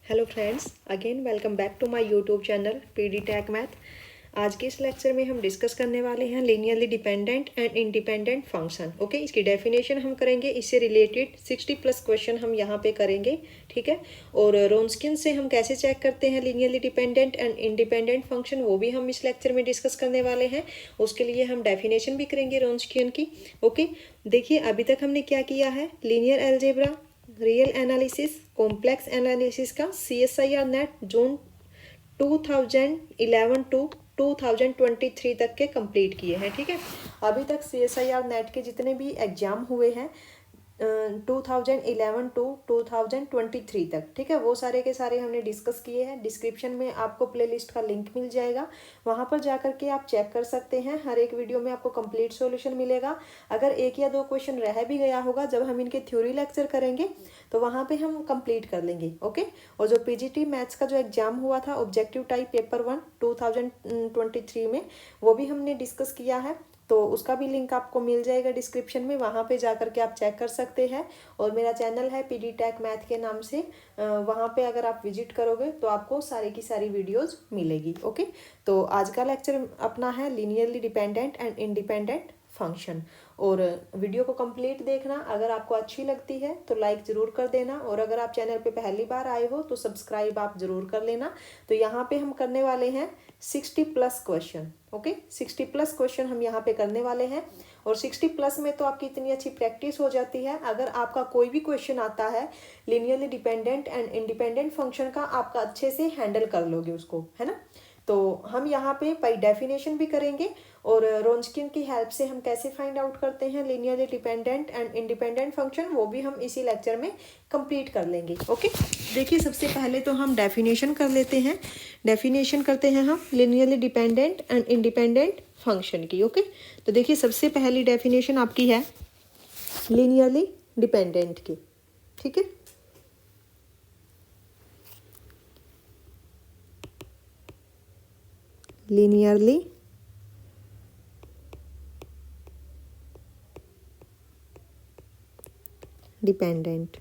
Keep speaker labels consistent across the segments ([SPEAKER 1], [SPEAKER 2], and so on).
[SPEAKER 1] Hello friends, again welcome back to my YouTube channel PD Tech Math. आज के इस lecture में हम डिस्कस करने वाले हैं linearly dependent and independent function. Okay, इसकी डेफिनेशन हम करेंगे, इससे रिलेटेड 60+ क्वेश्चन हम यहाँ पे करेंगे। ठीक है, और रोन्सकियन से हम कैसे चेक करते हैं linearly dependent and independent function, वो भी हम इस लेक्चर में डिस्कस करने वाले हैं। उसके लिए हम डेफिनेशन भी करेंगे रोन्सकियन की। ओके, देखिए अभी तक हमने क्या किया है, linear algebra, real analysis, complex analysis का CSIR नेट जून 2011 टू 2023 तक के कंप्लीट किए हैं। ठीक है, अभी तक CSIR नेट के जितने भी एग्जाम हुए हैं 2011 टू 2023 तक, ठीक है, वो सारे के सारे हमने डिस्कस किए हैं। डिस्क्रिप्शन में आपको प्लेलिस्ट का लिंक मिल जाएगा, वहाँ पर जा करके आप चेक कर सकते हैं। हर एक वीडियो में आपको कंप्लीट सॉल्यूशन मिलेगा। अगर एक या दो क्वेश्चन रह भी गया होगा, जब हम इनके थ्योरी लेक्चर करेंगे तो वहाँ पे हम कंप्लीट कर लेंगे। ओके, और जो PGT मैथ्स का जो एग्जाम हुआ था ऑब्जेक्टिव टाइप पेपर 1 2023 में, वो भी हमने डिस्कस किया है, तो उसका भी लिंक आपको मिल जाएगा डिस्क्रिप्शन में, वहाँ पे जा करके आप चेक कर सकते हैं। और मेरा चैनल है पीडी टेक मैथ के नाम से, वहाँ पे अगर आप विजिट करोगे तो आपको सारी की सारी वीडियोस मिलेगी। ओके, तो आज का लेक्चर अपना है linearly dependent and independent function. और वीडियो को कंप्लीट देखना, अगर आपको अच्छी लगती है तो लाइक ज़रूर कर देना, और अगर आप चैनल पे पहली बार आए हो तो सब्सक्राइब आप ज़रूर कर लेना। तो यहाँ पे हम करने वाले हैं 60+ क्वेश्चन। ओके, 60+ क्वेश्चन हम यहाँ पे करने वाले हैं, और 60+ में तो आपकी इतनी अच्छी प्रैक्टिस हो जाती है, अगर आपका कोई भी क्वेश्चन आता है linearly dependent and independent function का, आपका अच्छे से हैंडल कर लोगे उसको, है ना। तो हम यहाँ पे बाई डेफिनेशन भी करेंगे, और रोन्सकियन की हेल्प से हम कैसे फाइंड आउट करते हैं linearly dependent and independent function, वो भी हम इसी लेक्चर में कंप्लीट कर लेंगे। ओके, देखिए सबसे पहले तो हम डेफिनेशन कर लेते हैं। डेफिनेशन करते हैं हम linearly dependent and independent function की। ओके, तो देखिए सबसे पहली डेफिनेशन आपकी है लीनियरली डिपेंडेंट की। ठीक है, लीनियरली डिपेंडेंट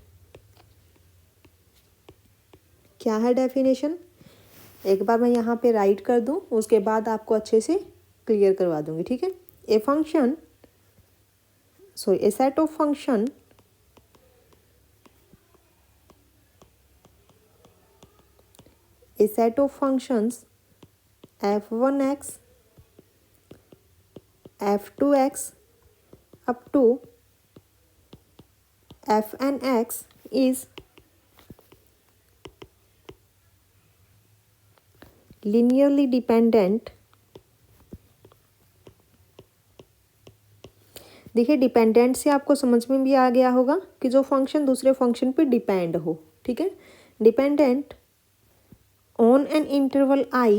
[SPEAKER 1] क्या है डेफिनेशन, एक बार मैं यहाँ पे राइट कर दूँ, उसके बाद आपको अच्छे से क्लियर करवा दूंगी। ठीक है, a function, sorry, A set of function a set of functions f1x, f2x up to fnx is linearly dependent। देखिए डिपेंडेंट से आपको समझ में भी आ गया होगा कि जो फंक्शन दूसरे फंक्शन पे डिपेंड हो। ठीक है, dependent on an interval I,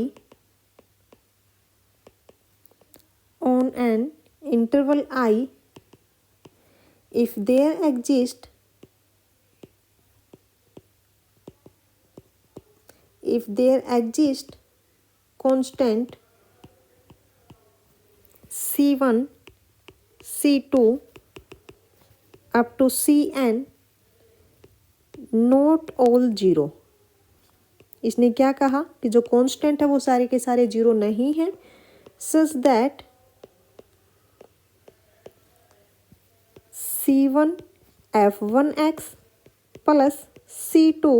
[SPEAKER 1] on an interval I, if there exist constant C1 C2 up to Cn not all zero. इसने क्या कहा कि जो कांस्टेंट है वो सारे के सारे जीरो नहीं है, such that C1 f1x plus C2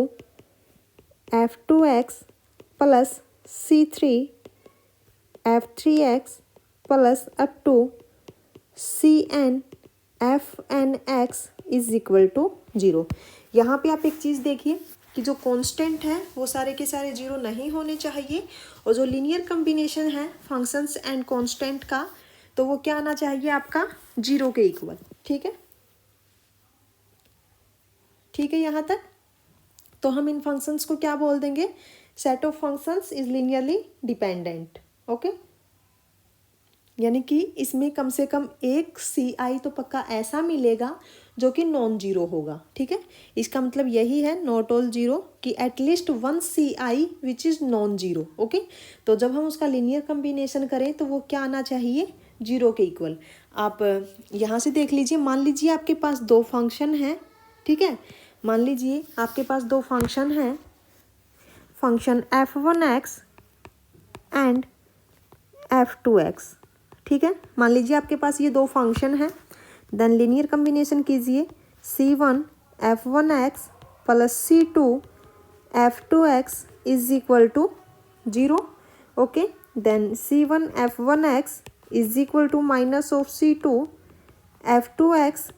[SPEAKER 1] f2x plus C3 f3x plus up to Cn fnx is equal to zero. यहाँ पे आप एक चीज़ देखिए कि जो कांस्टेंट है वो सारे के सारे जीरो नहीं होने चाहिए, और जो लीनियर कॉम्बिनेशन है फंक्शंस एंड कांस्टेंट का, तो वो क्या आना चाहिए आपका जीरो के इक्वल। ठीक है, ठीक है, यहाँ तक तो हम इन फंक्शंस को क्या बोल देंगे, set of functions is linearly dependent. Okay, यानी कि इसमें कम से कम एक CI तो पक्का ऐसा मिलेगा जो कि नॉन जीरो होगा। ठीक है, इसका मतलब यही है नॉट ऑल जीरो, कि at least one CI which is non zero. Okay, तो जब हम उसका लीनियर कम्बिनेशन करें तो वो क्या आना चाहिए, जीरो के इक्वल। आप यहाँ से देख लीजिए, मान लीजिए आपके पास दो फंक्शन हैं। ठीक है, मान लीजिए आपके पास दो फंक्शन हैं फंक्शन f1x एंड f2x। ठीक है, मान लीजिए आपके पास ये दो फंक्शन है, देन लीनियर कम्बिनेशन कीजिए c1 f1x plus c2 f2x is equal to 0। Okay, then c1 f1x is equal to minus of c2 f2x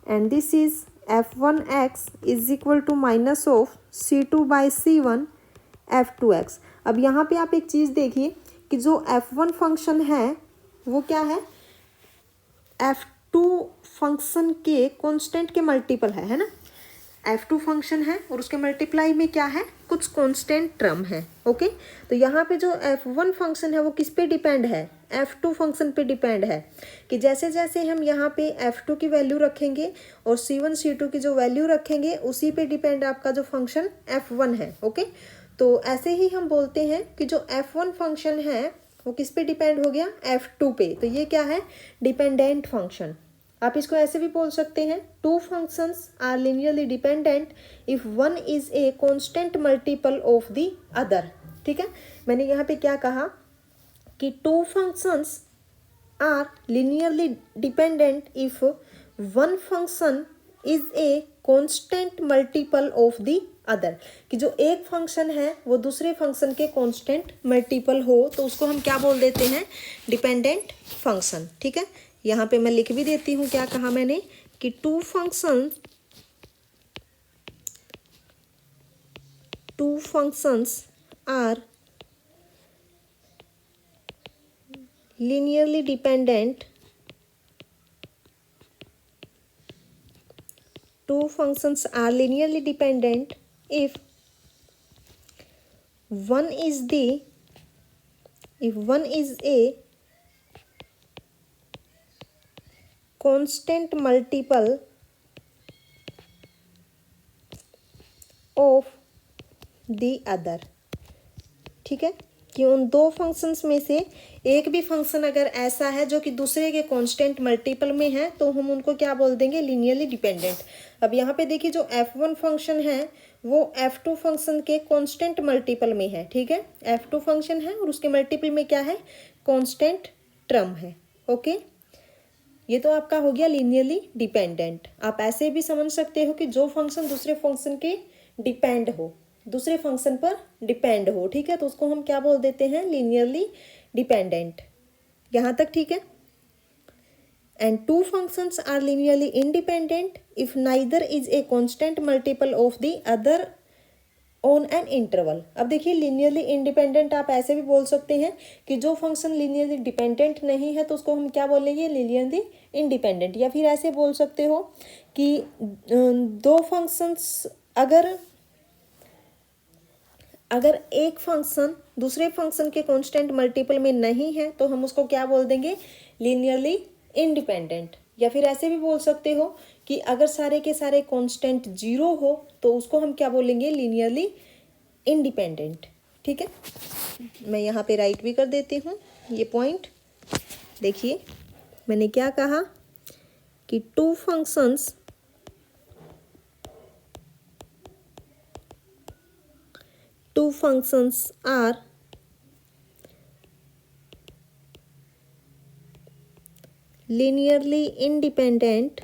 [SPEAKER 1] and this is f1x is equal to minus of c2 by c1 f2x। अब यहाँ पे आप एक चीज़ देखिए कि जो f1 function है वो क्या है, f2 फंक्शन के कांस्टेंट के मल्टीपल है ना। f2 फंक्शन है और उसके मल्टीप्लाई में क्या है, कुछ कांस्टेंट टर्म है। ओके, तो यहाँ पे जो f1 फंक्शन है वो किस पे डिपेंड है, f2 फंक्शन पे डिपेंड है कि जैसे जैसे हम यहाँ पे f2 की वैल्यू रखेंगे और c1 c2 की जो वैल्यू रखेंगे उसी पे डिपेंड आपका जो फंक्शन f1 है। ओके, तो ऐसे ही हम बोलते हैं कि जो f1 फंक्शन है वो किस पे डिपेंड हो गया, f2 पे। तो ये क्या है, डिपेंडेंट फंक्शन। आप इसको ऐसे भी बोल सकते हैं, two functions are linearly dependent if one is a constant multiple of the other. ठीक है, मैंने यहाँ पे क्या कहा कि two functions are linearly dependent if one function is a constant multiple of the other, कि जो एक फंक्शन है वो दूसरे फंक्शन के कांस्टेंट मल्टीपल हो तो उसको हम क्या बोल देते हैं, डिपेंडेंट फंक्शन। ठीक है, यहाँ पे मैं लिख भी देती हूँ क्या कहा मैंने कि two functions are linearly dependent, two functions are linearly dependent if one is a constant multiple of the other। ठीक है, कि उन दो फंक्शंस में से एक भी फंक्शन अगर ऐसा है जो कि दूसरे के कांस्टेंट मल्टीपल में है तो हम उनको क्या बोल देंगे, लीनियरली डिपेंडेंट। अब यहाँ पे देखिए जो f1 फंक्शन है वो f2 फंक्शन के कांस्टेंट मल्टीपल में है। ठीक है, f2 फंक्शन है और उसके मल्टीपल में क्या है, कांस्टेंट टर्म है। ओके, ये तो आपका हो गया लीनियरली डिपेंडेंट। आप ऐसे भी समझ सकते हो कि जो फंक्शन दूसरे फंक्शन के डिपेंड हो, दूसरे फंक्शन पर डिपेंड हो। ठीक है, तो उसको हम क्या बोल देते हैं, लीनियरली डिपेंडेंट। यहाँ तक ठीक है। And two functions are linearly independent if neither is a constant multiple of the other on an interval. अब देखिए लीनियरली इंडिपेंडेंट आप ऐसे भी बोल सकते हैं कि जो फंक्शन लीनियरली डिपेंडेंट नहीं है तो उसको हम क्या बोलेंगे, लीनियरली इंडिपेंडेंट। या फिर ऐसे बोल सकते हो कि दो फंक्शंस अगर एक फंक्शन दूसरे फंक्शन के कांस्टेंट मल्टीपल में नहीं है तो हम उसको क्या बोल देंगे, लीनियरली इंडिपेंडेंट। या फिर ऐसे भी बोल सकते हो कि अगर सारे के सारे कांस्टेंट जीरो हो तो उसको हम क्या बोलेंगे, लीनियरली इंडिपेंडेंट। ठीक है, मैं यहाँ पे राइट भी कर देती हूँ ये पॉइंट। देखिए मैंने क्या कहा कि two functions are linearly independent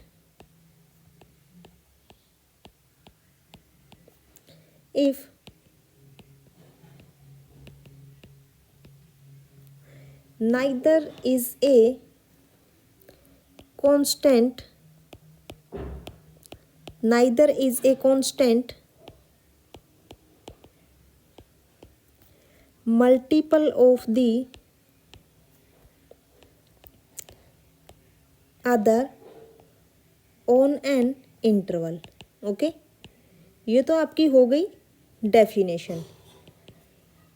[SPEAKER 1] if neither is a constant multiple of the other on an interval। Okay, ये तो आपकी हो गई डेफिनेशन।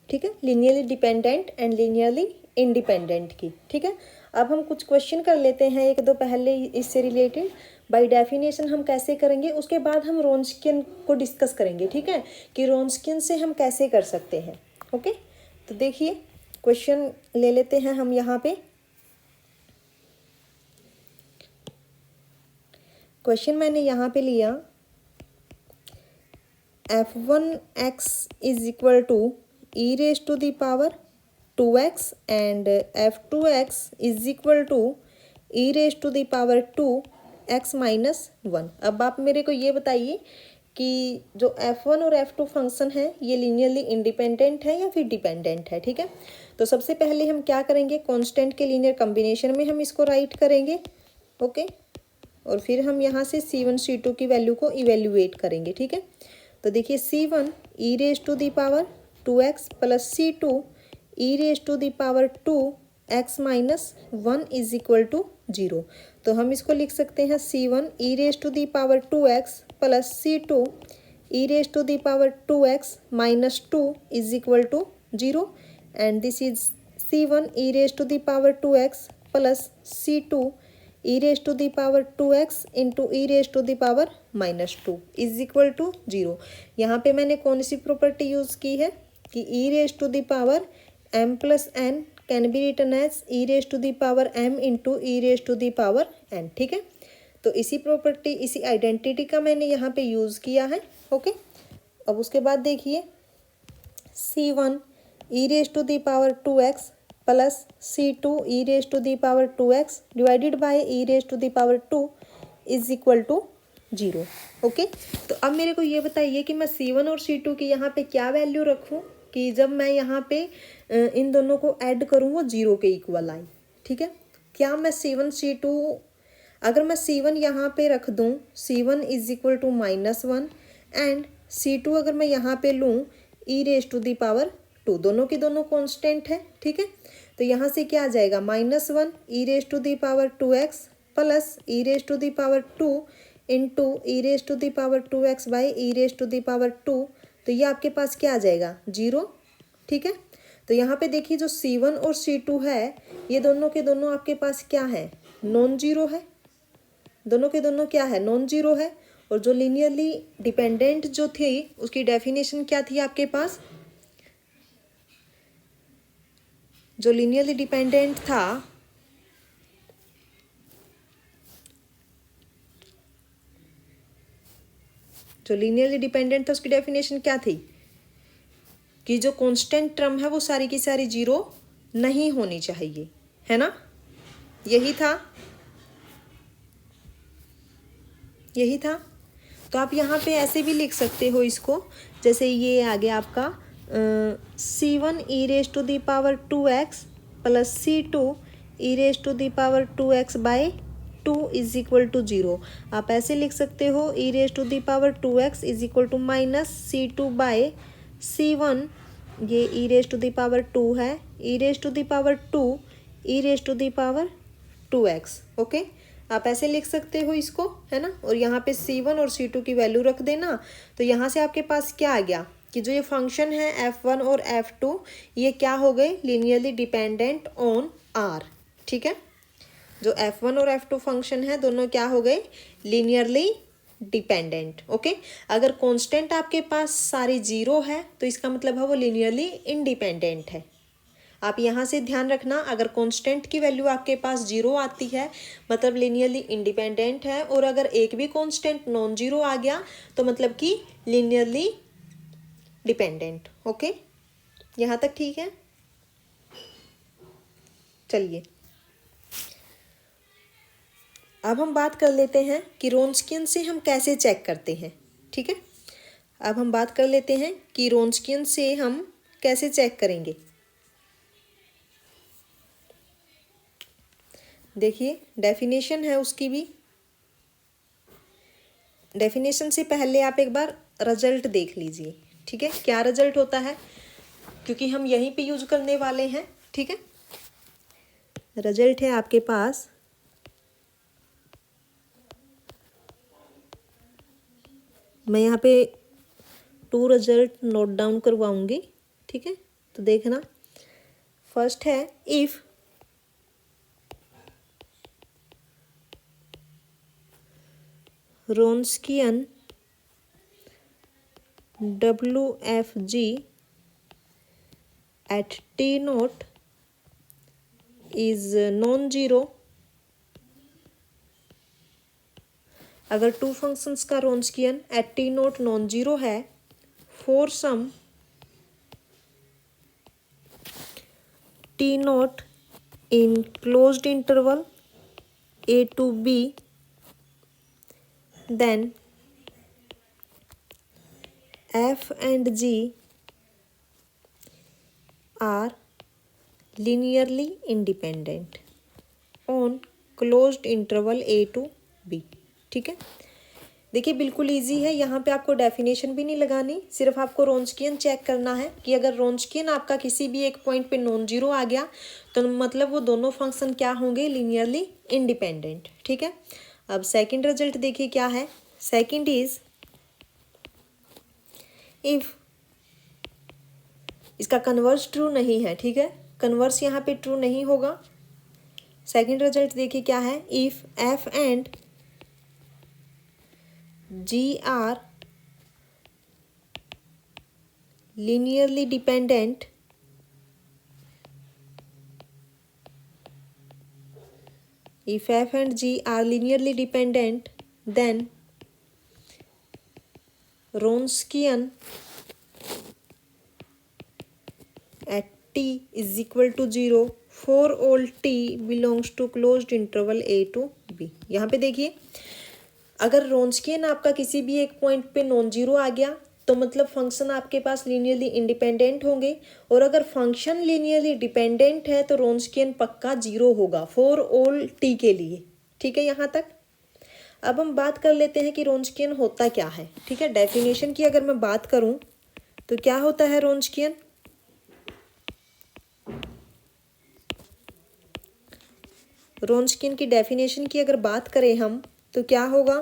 [SPEAKER 1] ठीक है, linearly dependent and linearly independent की। ठीक है, अब हम कुछ क्वेश्चन कर लेते हैं एक दो पहले इससे रिलेटेड। बाय डेफिनेशन हम कैसे करेंगे, उसके बाद हम रोन्सकियन को डिस्कस करेंगे। ठीक है, कि रोन्सकियन से हम कैसे कर सकते हैं। ओके, तो देखिए क्वेश्चन ले लेते हैं हम यहाँ पे। क्वेश्चन मैंने यहाँ पे लिया, f1x is equal to E raise to the power 2x and f2x is equal to E raise to the power 2x minus 1। अब आप मेरे को ये बताइए कि जो f1 और f2 फंक्शन है ये लीनियरली इंडिपेंडेंट है या फिर डिपेंडेंट है। ठीक है, तो सबसे पहले हम क्या करेंगे, कांस्टेंट के लीनियर कॉम्बिनेशन में हम इसको राइट करेंगे। ओके, और फिर हम यहाँ से c1 c2 की वैल्यू को इवेल्युएट करेंगे। ठीक है, तो देखिए c1 E raise to the power 2x plus c2 E raise to the power 2x minus 1 is equal to 0। तो हम इसको लिख सकते हैं c1 E raise to the power 2x plus c2 E raise to the power 2x minus 2 is equal to 0 and this is c1 E raise to the power 2x plus c2 E raise to the power 2x into E raise to the power minus 2 is equal to 0। यहाँ पे मैंने कौन सी property use की है कि E raise to the power m plus n can be written as E raise to the power m into E raise to the power n। ठीक है, तो इसी प्रॉपर्टी, इसी आइडेंटिटी का मैंने यहाँ पे यूज़ किया है। ओके, अब उसके बाद देखिए c1 E raise to the power 2x plus c2 E raise to the power 2x divided by E raise to the power 2 is equal to 0। Okay, तो अब मेरे को ये बताइए कि मैं c1 और c2 की यहाँ पे क्या वैल्यू रखूँ कि जब मैं यहाँ पे इन दोनों को ऐड करूँ वो 0 के इक्वल आए। ठीक है, क्या मैं c1 c2, अगर मैं c1 यहाँ पे रख दूँ c1 is equal to -1 and c2 अगर मैं यहाँ पे लूँ ई रेज टू द पावर 2, दोनों के दोनों कांस्टेंट है। ठीक है, तो यहाँ से क्या आ जाएगा -1 E raise to the power 2x plus E raise to the power 2 into E raise to the power 2x by E raise to the power 2। तो ये आपके पास क्या आ जाएगा 0। ठीक है, तो यहाँ पे देखिए जो c1 और c2 है ये दोनों के दोनों आपके पास क्या है, नॉन जीरो है। दोनों के दोनों क्या है, नॉन जीरो है। और जो लीनियरली डिपेंडेंट जो थी उसकी डेफिनेशन क्या थी आपके पास, जो लीनियरली डिपेंडेंट था उसकी डेफिनेशन क्या थी कि जो कांस्टेंट टर्म है वो सारी की सारी 0 नहीं होनी चाहिए, है ना। यही था। तो आप यहाँ पे ऐसे भी लिख सकते हो इसको, जैसे ये आ गया आपका c1 E raise to the power 2x plus c2 E raise to the power 2x by 2 is equal to 0। आप ऐसे लिख सकते हो e raise to the power 2x is equal to minus c2 by c1, ये e raise to the power 2 है, e raise to the power 2 e raise to the power 2x। Okay, आप ऐसे लिख सकते हो इसको, है ना। और यहाँ पे c1 और c2 की वैल्यू रख देना। तो यहाँ से आपके पास क्या आ गया कि जो ये फंक्शन है f1 और f2 ये क्या हो गए, लीनियरली डिपेंडेंट ऑन r। ठीक है, जो f1 और f2 फंक्शन है दोनों क्या हो गए, लीनियरली डिपेंडेंट। ओके, अगर कांस्टेंट आपके पास सारी 0 है तो इसका मतलब है वो लीनियरली इंडिपेंडेंट है। आप यहाँ से ध्यान रखना, अगर कांस्टेंट की वैल्यू आपके पास 0 आती है मतलब लीनियरली इंडिपेंडेंट है, और अगर एक भी कांस्टेंट नॉन जीरो आ गया तो मतलब कि लीनियरली डिपेंडेंट। ओके, यहाँ तक ठीक है। चलिए अब हम बात कर लेते हैं कि रोन्सकियन से हम कैसे चेक करते हैं। ठीक है, अब हम बात कर लेते हैं कि रोन्सकियन से हम कैसे चेक करेंगे। देखिए डेफिनेशन है उसकी भी। डेफिनेशन से पहले आप एक बार रिजल्ट देख लीजिए। ठीक है, क्या रिजल्ट होता है, क्योंकि हम यहीं पे यूज करने वाले हैं। ठीक है, रिजल्ट है आपके पास मैं यहाँ पे 2 रिजल्ट नोट डाउन करवाऊंगी। ठीक है, तो देखना। फर्स्ट है if रोन्सकियन WFG at T naught is non-zero। अगर 2 फंक्शंस का Wronskian at T naught non zero है for some T naught in closed interval a to b, then f and g are linearly independent on closed interval a to b। ठीक है, देखिए बिल्कुल easy है, यहाँ पे आपको डेफिनेशन भी नहीं लगानी, सिर्फ आपको रोंस्कियन चेक करना है कि अगर रोंस्कियन आपका किसी भी एक पॉइंट पे नॉन जीरो आ गया तो मतलब वो दोनों फंक्शन क्या होंगे, लीनियरली इंडिपेंडेंट। ठीक है, अब सेकंड रिजल्ट देखिए क्या है। सेकंड इज इफ इसका कन्वर्स ट्रू नहीं है। ठीक है, कन्वर्स यहाँ पे ट्रू नहीं होगा। सेकंड रिजल्ट देखिए क्या है। If F and ji are linearly dependent if f and g are linearly dependent, then Wronskian at t is equal to 0 for all t belongs to closed interval a to b। यहाँ पे देखिए अगर रोंस्कियन आपका किसी भी एक point पे non zero आ गया तो मतलब फंक्शन आपके पास लीनियरली इंडिपेंडेंट होंगे, और अगर फंक्शन लीनियरली डिपेंडेंट है तो रोंस्कियन पक्का जीरो होगा फॉर ऑल टी के लिए। ठीक है, यहाँ तक। अब हम बात कर लेते हैं कि रोंस्कियन होता क्या है। ठीक है, डेफिनेशन की अगर मैं बात करूं तो क्या होता है रोंस्कियन। रोंस्कियन की डेफिनेशन की अगर बात करें हम तो क्या होगा,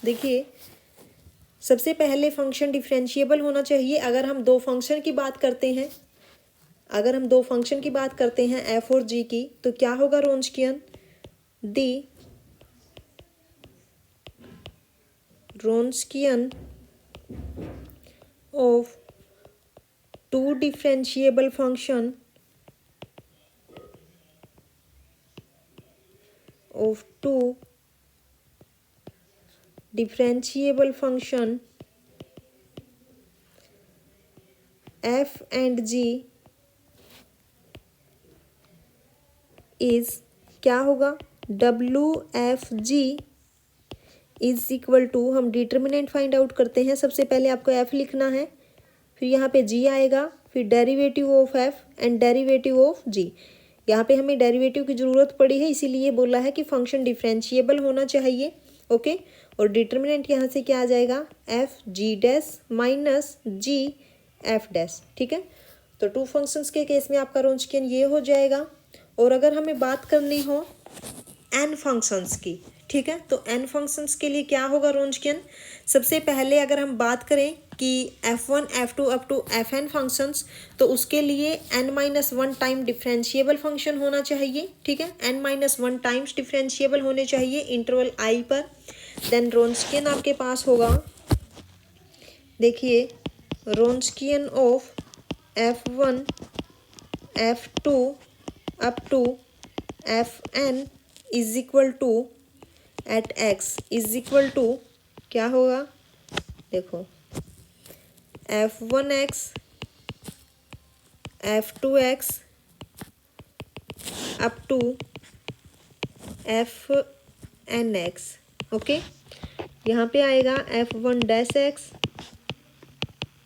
[SPEAKER 1] देखिए सबसे पहले फंक्शन डिफरेंशिएबल होना चाहिए। अगर हम दो फंक्शन की बात करते हैं, अगर हम दो फंक्शन की बात करते हैं एफ और जी की, तो क्या होगा Wronskian. The Wronskian of two differentiable function of two differentiable function f and g is क्या होगा, W F ji is equal to, हम डिटर्मिनेंट फाइंड आउट करते हैं। सबसे पहले आपको f लिखना है, फिर यहाँ पे g आएगा, फिर derivative of f and derivative of g। यहाँ पे हमें डेरिवेटिव की ज़रूरत पड़ी है, इसीलिए बोला है कि फंक्शन डिफरेंशिएबल होना चाहिए। ओके, और डिटर्मिनेंट यहाँ से क्या आ जाएगा, एफ जी डैश माइनस जी एफ डैश। ठीक है, तो टू फंक्शंस के केस में आपका रोंस्कियन ये हो जाएगा। और अगर हमें बात करनी हो एन फंक्शंस की, ठीक है, तो एन फंक्शंस के लिए क्या होगा रोंस्कियन। सबसे पहले अगर हम बात करें कि f1 f2 up to fn functions, तो उसके लिए n-1 टाइम डिफरेंशिएबल फंक्शन होना चाहिए। ठीक है, n-1 टाइम्स डिफरेंशिएबल होने चाहिए इंटरवल i पर। देन रोंस्कियन आपके पास होगा, देखिए Wronskian of f1 f2 up to fn is equal to at x is equal to क्या होगा, देखो f1x f2x up to fnx। Okay, यहाँ पे आएगा f1 dash x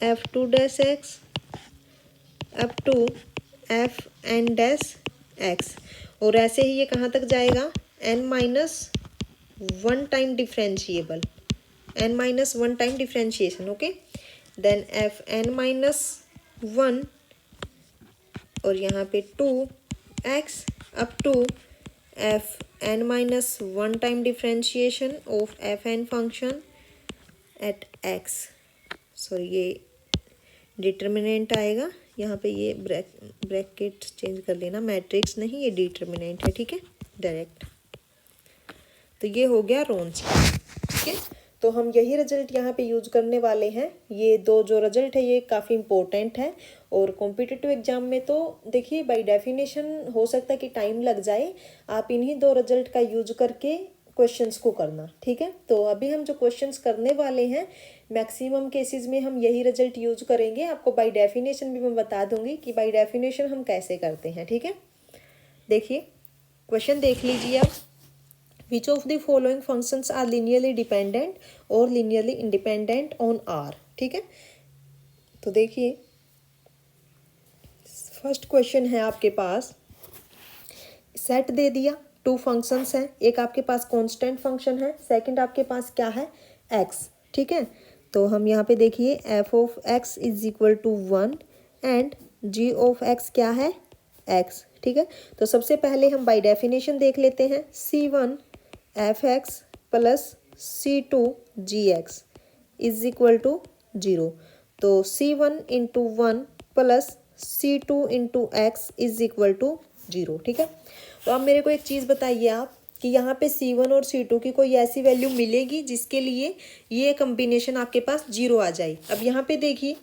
[SPEAKER 1] f2 dash x up to fn dash x, और ऐसे ही ये कहाँ तक जाएगा, n-1 time differentiable, n-1 time differentiation. Okay, then fn-1 और यहाँ पे 2x up to fn-1 time differentiation of fn function at x। Sorry, ये डिटर्मिनेंट आएगा, यहाँ पे ये ब्रैकेट चेंज कर लेना, मैट्रिक्स नहीं, ये डिटर्मिनेंट है। ठीक है, डायरेक्ट। तो ये हो गया रोंस्कियन। ठीक है, तो हम यही रिजल्ट यहाँ पे यूज करने वाले हैं। ये दो जो रिजल्ट है ये काफ़ी इंपॉर्टेंट है, और कॉम्पिटिटिव एग्जाम में तो देखिए बाय डेफिनेशन हो सकता है कि टाइम लग जाए, आप इन्हीं दो रिजल्ट का यूज करके क्वेश्चंस को करना। ठीक है, तो अभी हम जो क्वेश्चंस करने वाले हैं मैक्सिमम केसेस में हम यही रिजल्ट यूज करेंगे। आपको बाय डेफिनेशन भी मैं बता दूंगी कि बाय डेफिनेशन हम कैसे करते हैं, ठीक है। देखिए क्वेश्चन देख लीजिए आप। Which of the following functions are linearly dependent और लीनियरली इंडिपेंडेंट ऑन आर, ठीक है। तो देखिए फर्स्ट क्वेश्चन है आपके पास, सेट दे दिया, टू फंक्शंस हैं, एक आपके पास कांस्टेंट फंक्शन है, सेकंड आपके पास क्या है एक्स, ठीक है। तो हम यहाँ पे देखिए F of x is equal to 1 and ji of x क्या है एक्स, ठीक है। तो सबसे पहले हम बाय डेफिनेशन देख लेते हैं, C1 F x plus C2 G X is equal to 0। तो C1 into 1 plus C2 into X is equal to 0, ठीक है। तो अब मेरे को एक चीज़ बताइए आप कि यहाँ पे C1 और C2 की कोई ऐसी वैल्यू मिलेगी जिसके लिए ये कम्बिनेशन आपके पास 0 आ जाए। अब यहाँ पे देखिए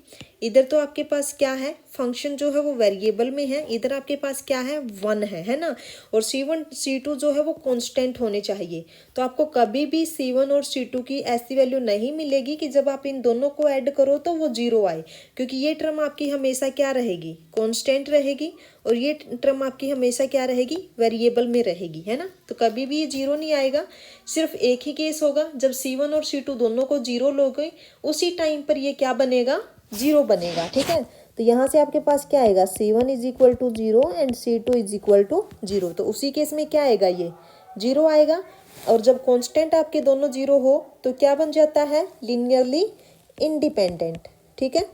[SPEAKER 1] इधर तो आपके पास क्या है, फंक्शन जो है वो वेरिएबल में है, इधर आपके पास क्या है 1 है ना। और C1 C2 जो है वो कांस्टेंट होने चाहिए। तो आपको कभी भी C1 और C2 की ऐसी वैल्यू नहीं मिलेगी कि जब आप इन दोनों को ऐड करो तो वो 0 आए, क्योंकि ये टर्म आपकी हमेशा क्या रहेगी कांस्टेंट रहेगी, और ये टर्म आपकी हमेशा क्या रहेगी वेरिएबल में रहेगी, है ना। तो कभी भी ये 0 नहीं आएगा। सिर्फ एक ही केस होगा, जब C1 और C2 दोनों को 0 लोगे उसी टाइम पर ये क्या बनेगा 0 बनेगा, ठीक है। तो यहाँ से आपके पास क्या आएगा C1 is equal to 0 and C2 is equal to 0। तो उसी केस में क्या आएगा ये 0 आएगा। और जब कांस्टेंट आपके दोनों 0 हो तो क्या बन जाता है लीनियरली इंडिपेंडेंट, ठीक है।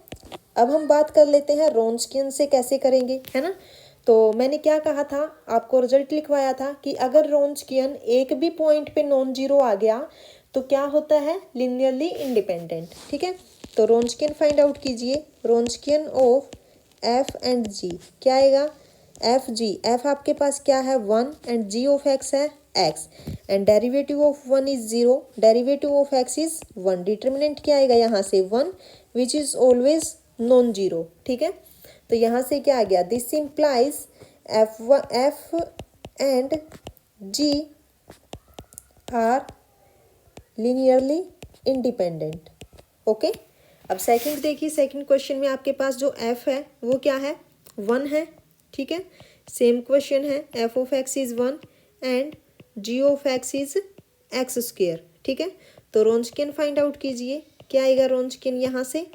[SPEAKER 1] अब हम बात कर लेते हैं रोंस्कियन से कैसे करेंगे, है ना। तो मैंने क्या कहा था, आपको रिजल्ट लिखवाया था कि अगर रोंस्कियन एक भी पॉइंट पे नॉन जीरो आ गया तो क्या होता है लीनियरली इंडिपेंडेंट, ठीक है। तो रोंस्कियन फाइंड आउट कीजिए, रोंस्कियन ऑफ एफ एंड जी क्या आएगा एफ जी, एफ आपके पास क्या है 1 एंड जी ऑफ एक्स है x, and derivative of 1 is 0, derivative of x is 1, determinant क्या आएगा यहाँ से 1 which is always non zero, ठीक है। तो यहाँ से क्या आ गया, this implies F and ji are linearly independent, okay. अब सेकंड देखिए, सेकंड क्वेश्चन में आपके पास जो एफ है वो क्या है 1 है, ठीक है। सेम क्वेश्चन है, F of x is 1 and ji of x is X square, ठीक है। तो रोंस्कियन फाइंड आउट कीजिए, क्या आएगा रोंस्कियन यहाँ से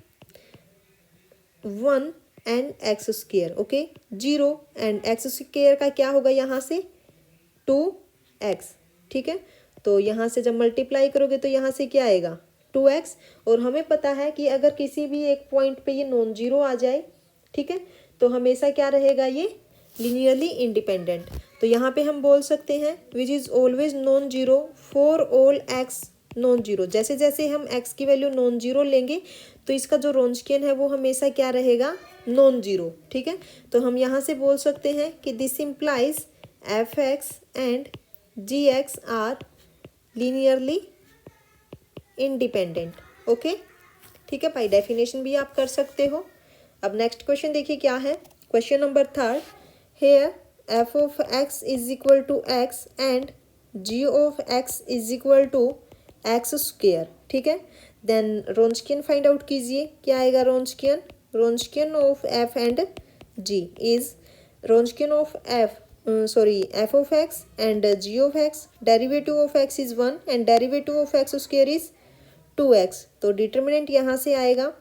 [SPEAKER 1] 1 and x square, okay. 0 and x square का क्या होगा यहाँ से 2x, ठीक है। तो यहाँ से जब मल्टीप्लाई करोगे तो यहाँ से क्या आएगा 2x, और हमें पता है कि अगर किसी भी एक पॉइंट पे ये नॉन जीरो आ जाए, ठीक है, तो हमेशा क्या रहेगा ये लीनियरली इंडिपेंडेंट। तो यहाँ पे हम बोल सकते हैं which is always non zero for all x non zero. जैसे जैसे हम x की वैल्यू नॉन जीरो लेंगे तो इसका जो रोंस्कियन है वो हमेशा क्या रहेगा नॉन जीरो, ठीक है। तो हम यहाँ से बोल सकते हैं कि this implies F X and G X are linearly independent, okay, ठीक है। बाय डेफिनेशन भी आप कर सकते हो। अब नेक्स्ट क्वेश्चन देखिए क्या है, question number 3, here f of x is equal to x and ji of x is equal to x square, ठीक है। देन रोंस्कियन फाइंड आउट कीजिए, क्या आएगा Wronskian, Wronskian of f and g is Wronskian of f of x and ji of x, derivative of x is 1 and derivative of x square is 2x। तो determinant यहाँ से आएगा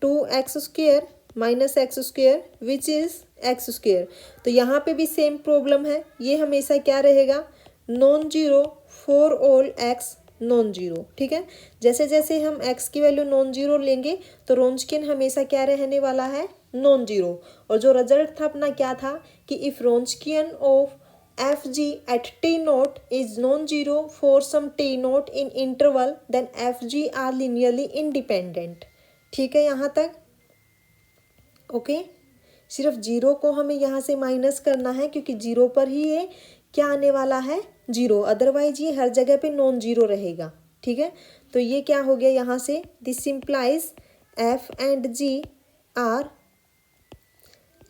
[SPEAKER 1] 2x square minus x square which is X square. तो यहाँ पे भी same problem है, ये हमेशा क्या रहेगा non zero for all x non zero, ठीक है। जैसे जैसे हम x की वैल्यू नॉन जीरो लेंगे तो रोंस्कियन हमेशा क्या रहने वाला है नॉन जीरो। और जो रिजल्ट था अपना क्या था कि if Wronskian of f g at t naught is non zero for some t naught in interval then f g are linearly independent, ठीक है यहाँ तक, ओके। सिर्फ जीरो को हमें यहाँ से माइनस करना है क्योंकि जीरो पर ही ये क्या आने वाला है जीरो, अदरवाइज ये हर जगह पे नॉन जीरो रहेगा, ठीक है। तो ये क्या हो गया यहाँ से, this implies F and ji are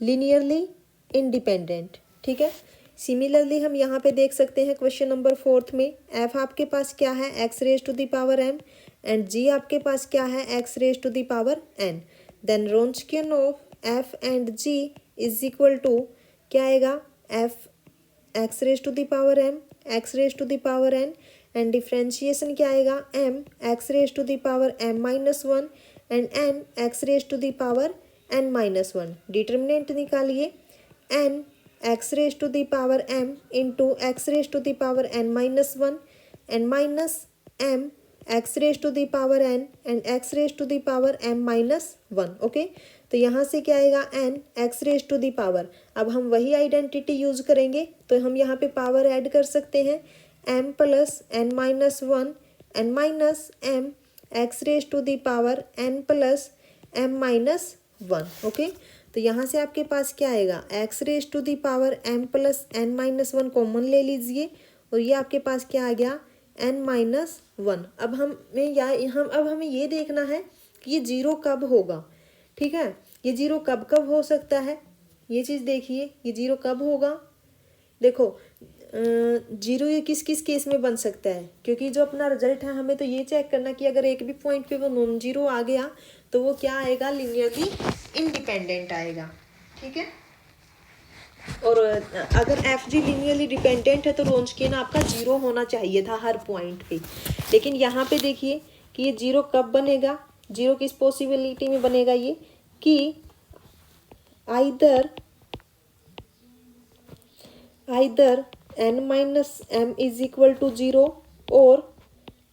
[SPEAKER 1] linearly independent, ठीक है। सिमिलरली हम यहाँ पे देख सकते हैं क्वेश्चन नंबर 4 में, एफ आपके पास क्या है x raise to the power m and g आपके पास क्या है, x raise to the power n. Then Wronskian of f and g is equal to क्या आएगा, f x raise to the power m x raise to the power N, and differentiation क्या आएगा, m x raise to the power M minus one and n x raise to the power N minus one. Determinant निकालिए, N x raise to the power M into X raise to the power N minus one and minus M x raise to the power N and X raise to the power M minus one. Okay, तो यहाँ से क्या आएगा, N x raise to the power. अब हम वही identity use करेंगे, तो हम यहाँ पे पावर ऐड कर सकते हैं, M plus N minus one N minus M x raise to the power N plus M minus one. Okay, तो यहाँ से आपके पास क्या आएगा, X raise to the power M plus N minus one common ले लीजिए और ये आपके पास क्या आ गया, एन माइनस वन। अब हमें ये देखना है कि ये जीरो कब होगा। ठीक है, ये जीरो कब कब हो सकता है, ये चीज़ देखिए, ये जीरो कब होगा। देखो जीरो ये किस किस केस में बन सकता है, क्योंकि जो अपना रिजल्ट है हमें तो ये चेक करना कि अगर एक भी पॉइंट पे वो नॉन जीरो आ गया तो वो क्या आएगा, लीनियरली इंडिपेंडेंट आएगा। ठीक है, और अगर एफ जी लीनियरली डिपेंडेंट है तो रोंचकियन आपका जीरो होना चाहिए था हर पॉइंट पे। लेकिन यहाँ पे देखिए कि ये जीरो कब बनेगा, जीरो किस पॉसिबिलिटी में बनेगा, ये कि either n minus m is equal to zero और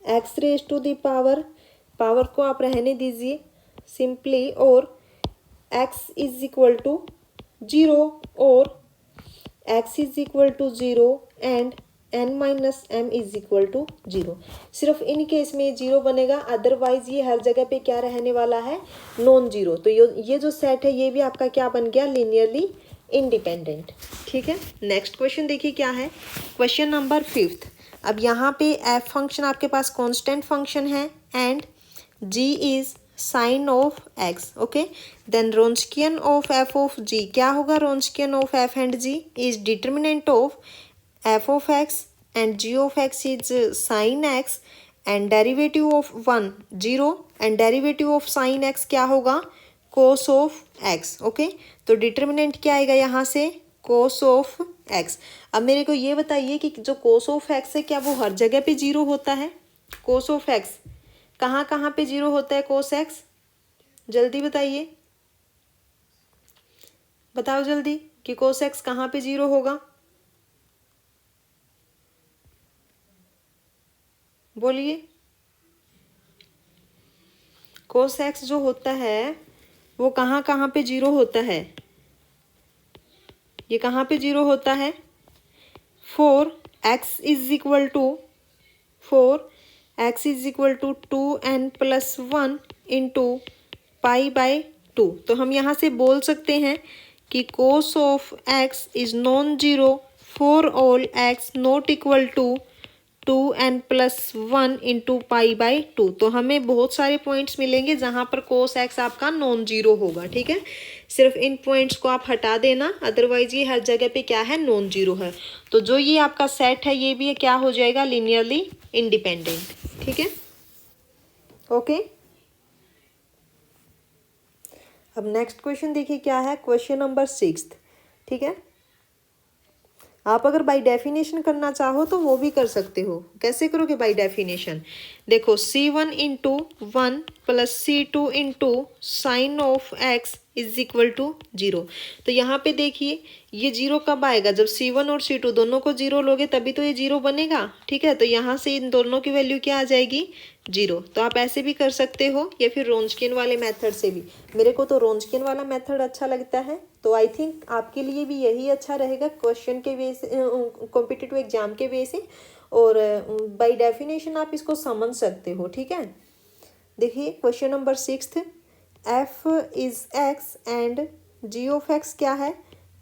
[SPEAKER 1] x raise to the power को आप रहने दीजिए सिंपली, और x is equal to zero और x is equal to zero and n minus m is equal to zero. सिर्फ इन case में जीरो बनेगा, अदरवाइज ये हर जगह पे क्या रहने वाला है, नॉन जीरो। तो ये जो सेट है ये भी आपका क्या बन गया, लीनियरली इंडिपेंडेंट। ठीक है, नेक्स्ट क्वेश्चन देखिए क्या है, क्वेश्चन नंबर 5। अब यहाँ पे एफ फंक्शन आपके पास कांस्टेंट फंक्शन है and g is sine of x. Okay, then Wronskian of f of g क्या होगा, Wronskian of f and g is determinant of f of x and ji of x is sine x and derivative of one zero and derivative of sine x क्या होगा, cos of x. Okay, तो determinant क्या आएगा यहाँ से, कोस of x. अब मेरे को ये बताइए कि जो कोस ऑफ एक्स है क्या वो हर जगह पे जीरो होता है, कोस ऑफ एक्स कहाँ कहाँ पे जीरो होता है, कोस एक्स जल्दी बताइए, बताओ जल्दी कि कोस एक्स कहाँ पे जीरो होगा, बोलिए। कोस एक्स जो होता है वो कहाँ कहाँ पे जीरो होता है, ये कहाँ पे जीरो होता है, for X is equal to two N plus one into pi by two. तो हम यहाँ से बोल सकते हैं कि cos of x is non zero for all X not equal to two N plus one into pi by two. तो हमें बहुत सारे पॉइंट्स मिलेंगे जहाँ पर कोस एक्स आपका नॉन जीरो होगा। ठीक है, सिर्फ इन पॉइंट्स को आप हटा देना, अदरवाइज ये हर जगह पे क्या है, नॉन जीरो है। तो जो ये आपका सेट है ये भी क्या हो जाएगा, लीनियरली इंडिपेंडेंट। ठीक है, ओके। अब नेक्स्ट क्वेश्चन देखिए क्या है, क्वेश्चन नंबर 6। ठीक है, आप अगर बाय डेफिनेशन करना चाहो तो वो भी कर सकते हो। कैसे करोगे बाय डेफिनेशन, देखो C1 into one plus C2 into sine of x is equal to zero. तो यहाँ पे देखिए ये जीरो कब आएगा, जब C1 और C2 दोनों को जीरो लोगे तभी तो ये जीरो बनेगा। ठीक है, तो यहाँ से इन दोनों की वैल्यू क्या आ जाएगी, जीरो। तो आप ऐसे भी कर सकते हो या फिर रोंचकियन वाले मेथड से भी। मेरे को तो रोंचकियन वाला मेथड अच्छा लगता है, तो आई थिंक आपके लिए भी यही अच्छा रहेगा क्वेश्चन के वे से, कॉम्पिटिटिव एग्जाम के वे से, और बाय डेफिनेशन आप इसको समझ सकते हो। ठीक है, देखिए question number 6, f is x and ji of x क्या है,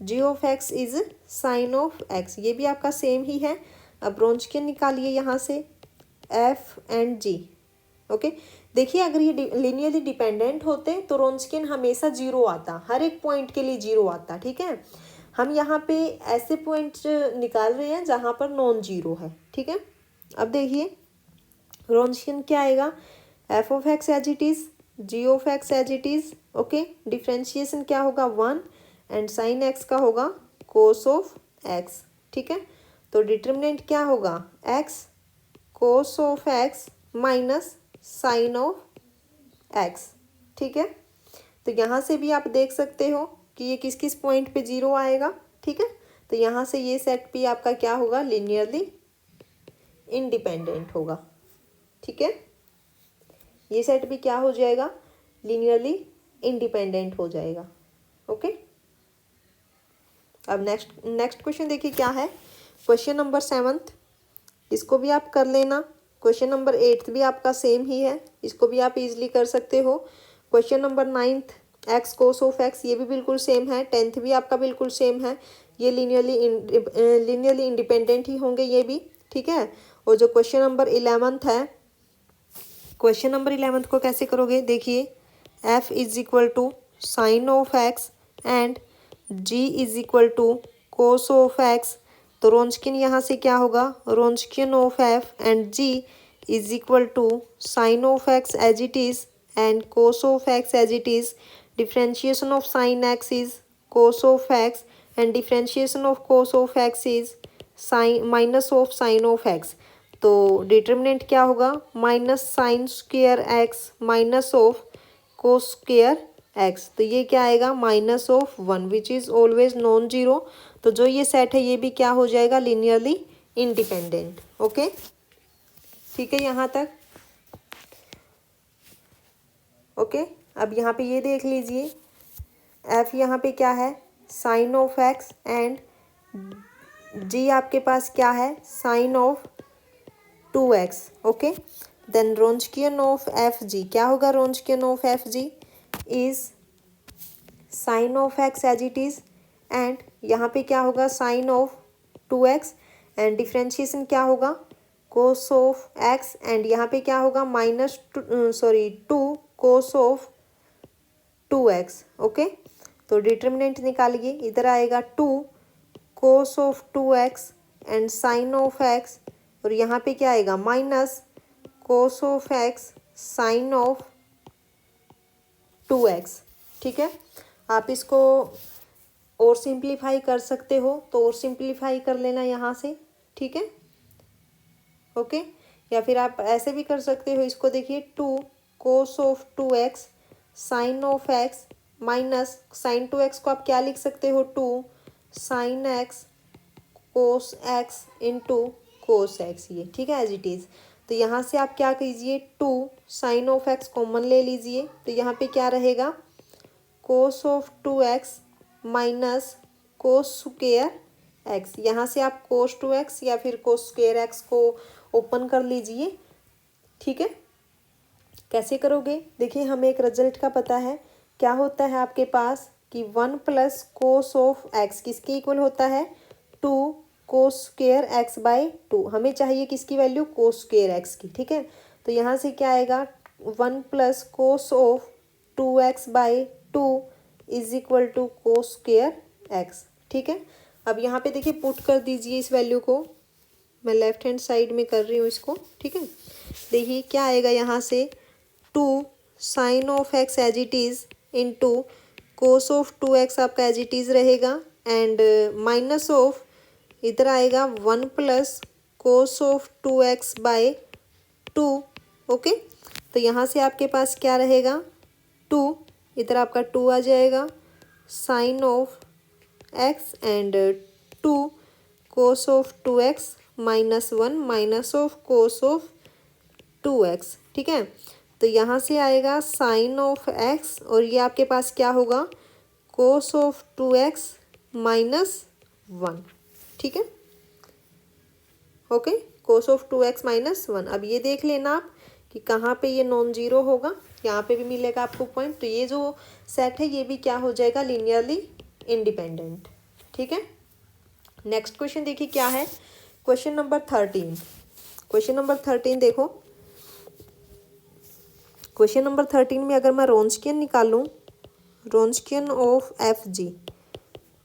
[SPEAKER 1] g of x is sine of x. ये भी आपका सेम ही है। अब रोंचकियन निकालिए यहाँ से, एफ एंड जी। ओके, देखिए अगर ये लीनियरली डिपेंडेंट होते तो रोंचकियन हमेशा जीरो आता, हर एक पॉइंट के लिए जीरो आता। ठीक है, हम यहाँ पे ऐसे पॉइंट निकाल रहे हैं जहाँ पर नॉन जीरो है। ठीक है, अब देखिए रोंचकियन क्या आएगा, F of x as it is, G of x as it is. Okay, differentiation क्या होगा 1 एंड साइन एक्स का होगा कोस ऑफ एक्स। ठीक है, तो डिटर्मिनेंट क्या होगा X cos of x minus sine of x. ठीक है, तो यहाँ से भी आप देख सकते हो कि ये किस किस पॉइंट पे जीरो आएगा। ठीक है, तो यहाँ से ये सेट भी आपका क्या होगा लीनियरली इंडिपेंडेंट होगा। ठीक है, ये सेट भी क्या हो जाएगा लीनियरली इंडिपेंडेंट हो जाएगा। ओके, अब नेक्स्ट क्वेश्चन देखिए क्या है। क्वेश्चन नंबर 7, इसको भी आप कर लेना। क्वेश्चन नंबर 8 भी आपका सेम ही है, इसको भी आप इजीली कर सकते हो। Question number 9 x cos of x, ये भी बिल्कुल सेम है। 10th भी आपका बिल्कुल सेम है, ये लीनियरली इंडिपेंडेंट ही होंगे ये भी। ठीक है, और जो क्वेश्चन नंबर 11 है, क्वेश्चन नंबर 11 को कैसे करोगे देखिए। F is equal to sine of x and g is equal to cos of x. तो रोंचकिन यहाँ से क्या होगा Wronskian of f and g is equal to sine of x as it is and cos of x as it is. Differentiation of sine x is cos of x and differentiation of cos of x is sine minus of sine of x. तो determinant क्या होगा minus sine square x minus of cos square x. तो ये क्या आएगा minus of 1 which is always non zero. तो जो ये सेट है ये भी क्या हो जाएगा लीनियरली इंडिपेंडेंट। ओके, ठीक है यहाँ तक। ओके, अब यहाँ पे ये देख लीजिए एफ यहाँ पे क्या है sine of x and g आपके पास क्या है sine of 2x। Okay, then Wronskian of f g क्या होगा Wronskian of f ji is sine of x as it is and यहाँ पे क्या होगा sine of 2x and differentiation क्या होगा कोस ऑफ एक्स एंड यहाँ पे क्या होगा minus 2 cos of 2x। Okay, तो डिटर्मिनेंट निकालिए, इधर आएगा 2 cos of 2x and sine of X और यहाँ पे क्या आएगा minus cos of X sine of 2x। ठीक है, आप इसको और सिंप्लीफाई कर सकते हो तो और सिंप्लीफाई कर लेना यहाँ से। ठीक है, ओके, या फिर आप ऐसे भी कर सकते हो इसको। देखिए 2 cos of 2x sine of x minus sine 2x को आप क्या लिख सकते हो 2 sine x cos X into cos X. ये ठीक है एज इट इज़। तो यहाँ से आप क्या कीजिए 2 साइन ऑफ एक्स कॉमन ले लीजिए, तो यहाँ पे क्या रहेगा कोस of 2x minus cos square x. यहाँ से आप कोस 2x या फिर कोस स्क्वेयर एक्स को ओपन कर लीजिए। ठीक है, कैसे करोगे देखिए हमें एक रिजल्ट का पता है क्या होता है आपके पास कि 1 प्लस कोस ऑफ एक्स किसके इक्वल होता है 2 कोस स्क्वेयर एक्स बाई 2। हमें चाहिए किसकी वैल्यू कोस स्क्वेयर एक्स की। ठीक है, तो यहाँ से क्या आएगा 1 plus cos of 2x by 2 is equal to cos square X. ठीक है, अब यहाँ पे देखिए पुट कर दीजिए इस वैल्यू को, मैं लेफ्ट हैंड साइड में कर रही हूँ इसको। ठीक है, देखिए क्या आएगा यहाँ से 2 sine of x as it is into cos of 2x आपका एज इट इज़ रहेगा एंड माइनस ऑफ इधर आएगा 1 plus cos of 2x by 2। Okay, तो यहाँ से आपके पास क्या रहेगा 2, इधर आपका 2 आ जाएगा sine of x and 2 cos of 2x minus 1 minus of cos of 2x। ठीक है, तो यहाँ से आएगा साइन ऑफ x और ये आपके पास क्या होगा कोस ऑफ 2x माइनस 1। ठीक है, okay, cos of 2x minus 1। अब ये देख लेना आप कि कहाँ पे ये नॉन जीरो होगा, यहाँ पे भी मिलेगा आपको पॉइंट। तो ये जो सेट है ये भी क्या हो जाएगा लीनियरली इंडिपेंडेंट। ठीक है, नेक्स्ट क्वेश्चन देखिए क्या है क्वेश्चन नंबर 13। क्वेश्चन नंबर 13 देखो, क्वेश्चन नंबर 13 में अगर मैं रोंचकियन निकालूं रोंचकियन ऑफ एफ जी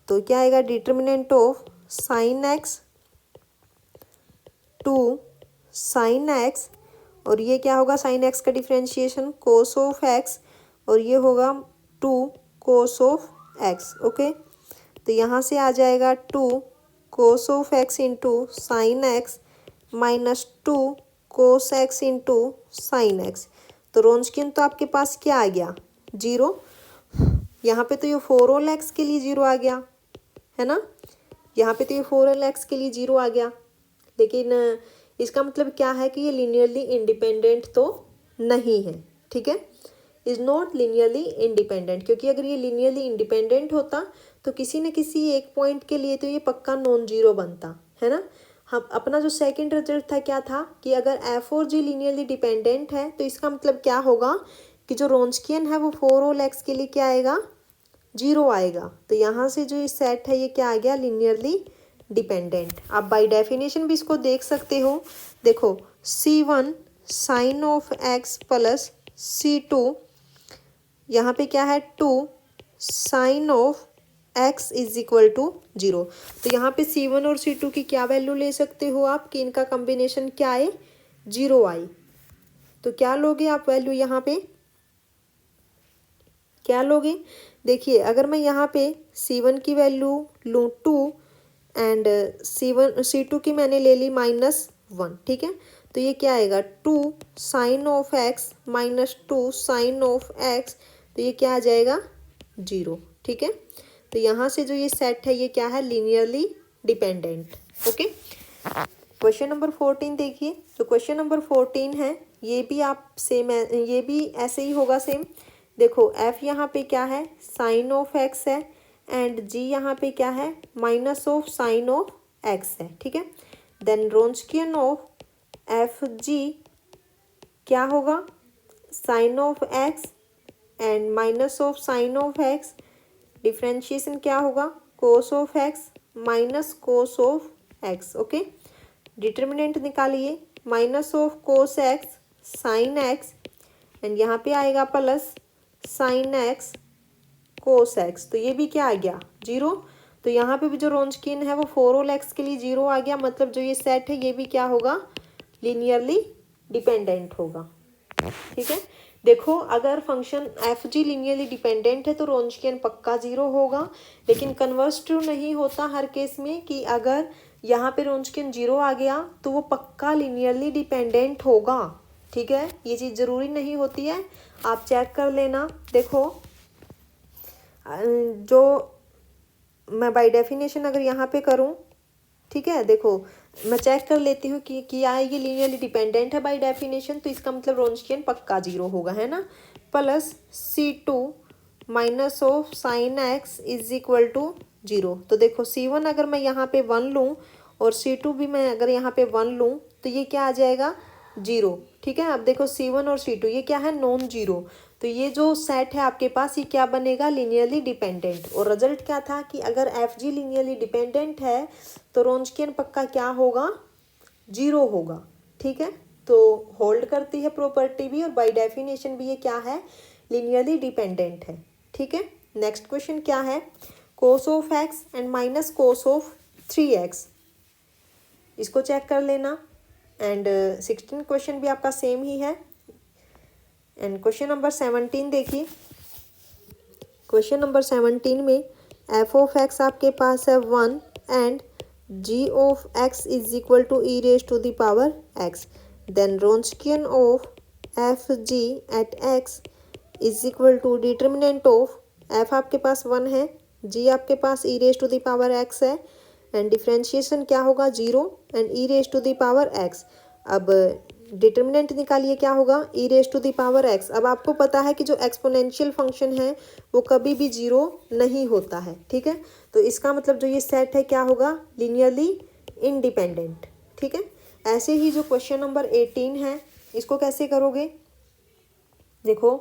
[SPEAKER 1] तो क्या आएगा determinant of sine x 2 sine x और ये क्या होगा साइन एक्स का डिफ्रेंशिएशन कोस ऑफ एक्स, और ये होगा 2 कोस ऑफ एक्स। ओके, तो यहाँ से आ जाएगा 2 cos of x into sign x minus 2 cos X into sine x. तो रोन्सकियन तो आपके पास क्या आ गया 0, यहाँ पे तो ये 4 एक्स के लिए 0 आ गया है ना, यहाँ पे तो ये 4 एक्स के लिए 0 आ गया। लेकिन इसका मतलब क्या है कि ये लीनियरली इंडिपेंडेंट तो नहीं है, ठीक है, इज़ नॉट लीनियरली इंडिपेंडेंट, क्योंकि अगर ये लीनियरली इंडिपेंडेंट होता तो किसी न किसी एक पॉइंट के लिए तो ये पक्का नॉन जीरो बनता है ना। हम अपना जो सेकंड रिजल्ट था क्या था कि अगर एफ और जी लीनियरली डिपेंडेंट है तो इसका मतलब क्या होगा कि जो रोन्सकियन है वो 4 एक्स के लिए क्या आएगा 0 आएगा। तो यहाँ से जो ये सेट है ये क्या आ गया लीनियरली डिपेंडेंट। आप बाय डेफिनेशन भी इसको देख सकते हो। देखो C1 sign of x plus C2, यहाँ पे क्या है 2 sine of x is equal to 0। तो यहाँ पे C1 और C2 की क्या वैल्यू ले सकते हो आप कि इनका कॉम्बिनेशन क्या आए 0 आई। तो क्या लोगे आप वैल्यू, यहाँ पे क्या लोगे, देखिए अगर मैं यहाँ पे C1 की वैल्यू लूँ 2 एंड C2 की मैंने ले ली -1, ठीक है, तो ये क्या आएगा 2 sine of x minus 2 sine of x, तो ये क्या आ जाएगा 0, ठीक है। तो यहाँ से जो ये सेट है ये क्या है linearly dependent. Okay, question number 14 देखिए। तो क्वेश्चन नंबर 14 है, ये भी आप सेम ये भी ऐसे ही होगा सेम। देखो f यहाँ पे क्या है साइन ऑफ एक्स है एंड g यहाँ पे क्या है minus of sine of x है, ठीक है। Then Wronskian of f g क्या होगा sine of x and minus of sine of x, differentiation क्या होगा cos of x minus cos of x. Okay, determinant निकालिए minus of cos x sine x and यहाँ पे आएगा plus sine x cos x, तो ये भी क्या आ गया 0। तो यहाँ पे भी जो रोन्सकियन है वो 4 एक्स के लिए 0 आ गया, मतलब जो ये सेट है ये भी क्या होगा लीनियरली डिपेंडेंट होगा, ठीक है। देखो अगर function F G linearly dependent है तो रोन्सकियन पक्का 0 होगा, लेकिन कन्वर्स ट्रू नहीं होता हर केस में कि अगर यहाँ पे रोन्सकियन 0 आ गया तो वो पक्का लीनियरली डिपेंडेंट होगा, ठीक है। ये चीज़ ज़रूरी नहीं होती है, आप चेक कर लेना। देखो जो मैं बाय डेफिनेशन अगर यहाँ पे करूँ, ठीक है, देखो मैं चेक कर लेती हूँ कि क्या ये लीनियरली डिपेंडेंट है बाय डेफिनेशन, तो इसका मतलब रोन्सकियन पक्का 0 होगा है ना। Plus C2 minus of sine x is equal to 0। तो देखो C1 अगर मैं यहाँ पे 1 लूँ और C2 भी मैं अगर यहाँ पे 1 लूँ तो ये क्या आ जाएगा 0, ठीक है। अब देखो C1 और C2 ये क्या है नॉन जीरो, तो ये जो सेट है आपके पास ये क्या बनेगा लीनियरली डिपेंडेंट। और रिजल्ट क्या था कि अगर एफ जी लीनियरली डिपेंडेंट है तो रोन्सकियन पक्का क्या होगा 0 होगा, ठीक है। तो होल्ड करती है प्रॉपर्टी भी और बाय डेफिनेशन भी ये क्या है लीनियरली डिपेंडेंट है, ठीक है। नेक्स्ट क्वेश्चन क्या है कोस of x and minus cos of 3x, इसको चेक कर लेना। एंड 16 क्वेश्चन भी आपका सेम ही है। एंड क्वेश्चन नंबर 17 देखिए। क्वेश्चन नंबर 17 में एफ ऑफ एक्स आपके पास है 1 and ji of x is equal to E raise to the power x. Then Wronskian of f g at x is equal to determinant of f आपके पास 1 है, g आपके पास e raise to the power x है and differentiation क्या होगा 0 and e raise to the power x. अब determinant निकालिए क्या होगा e raise to the power x. अब आपको पता है कि जो एक्सपोनेंशियल फंक्शन है वो कभी भी 0 नहीं होता है, ठीक है। तो इसका मतलब जो ये सेट है क्या होगा लीनियरली इंडिपेंडेंट, ठीक है। ऐसे ही जो क्वेश्चन नंबर 18 है इसको कैसे करोगे, देखो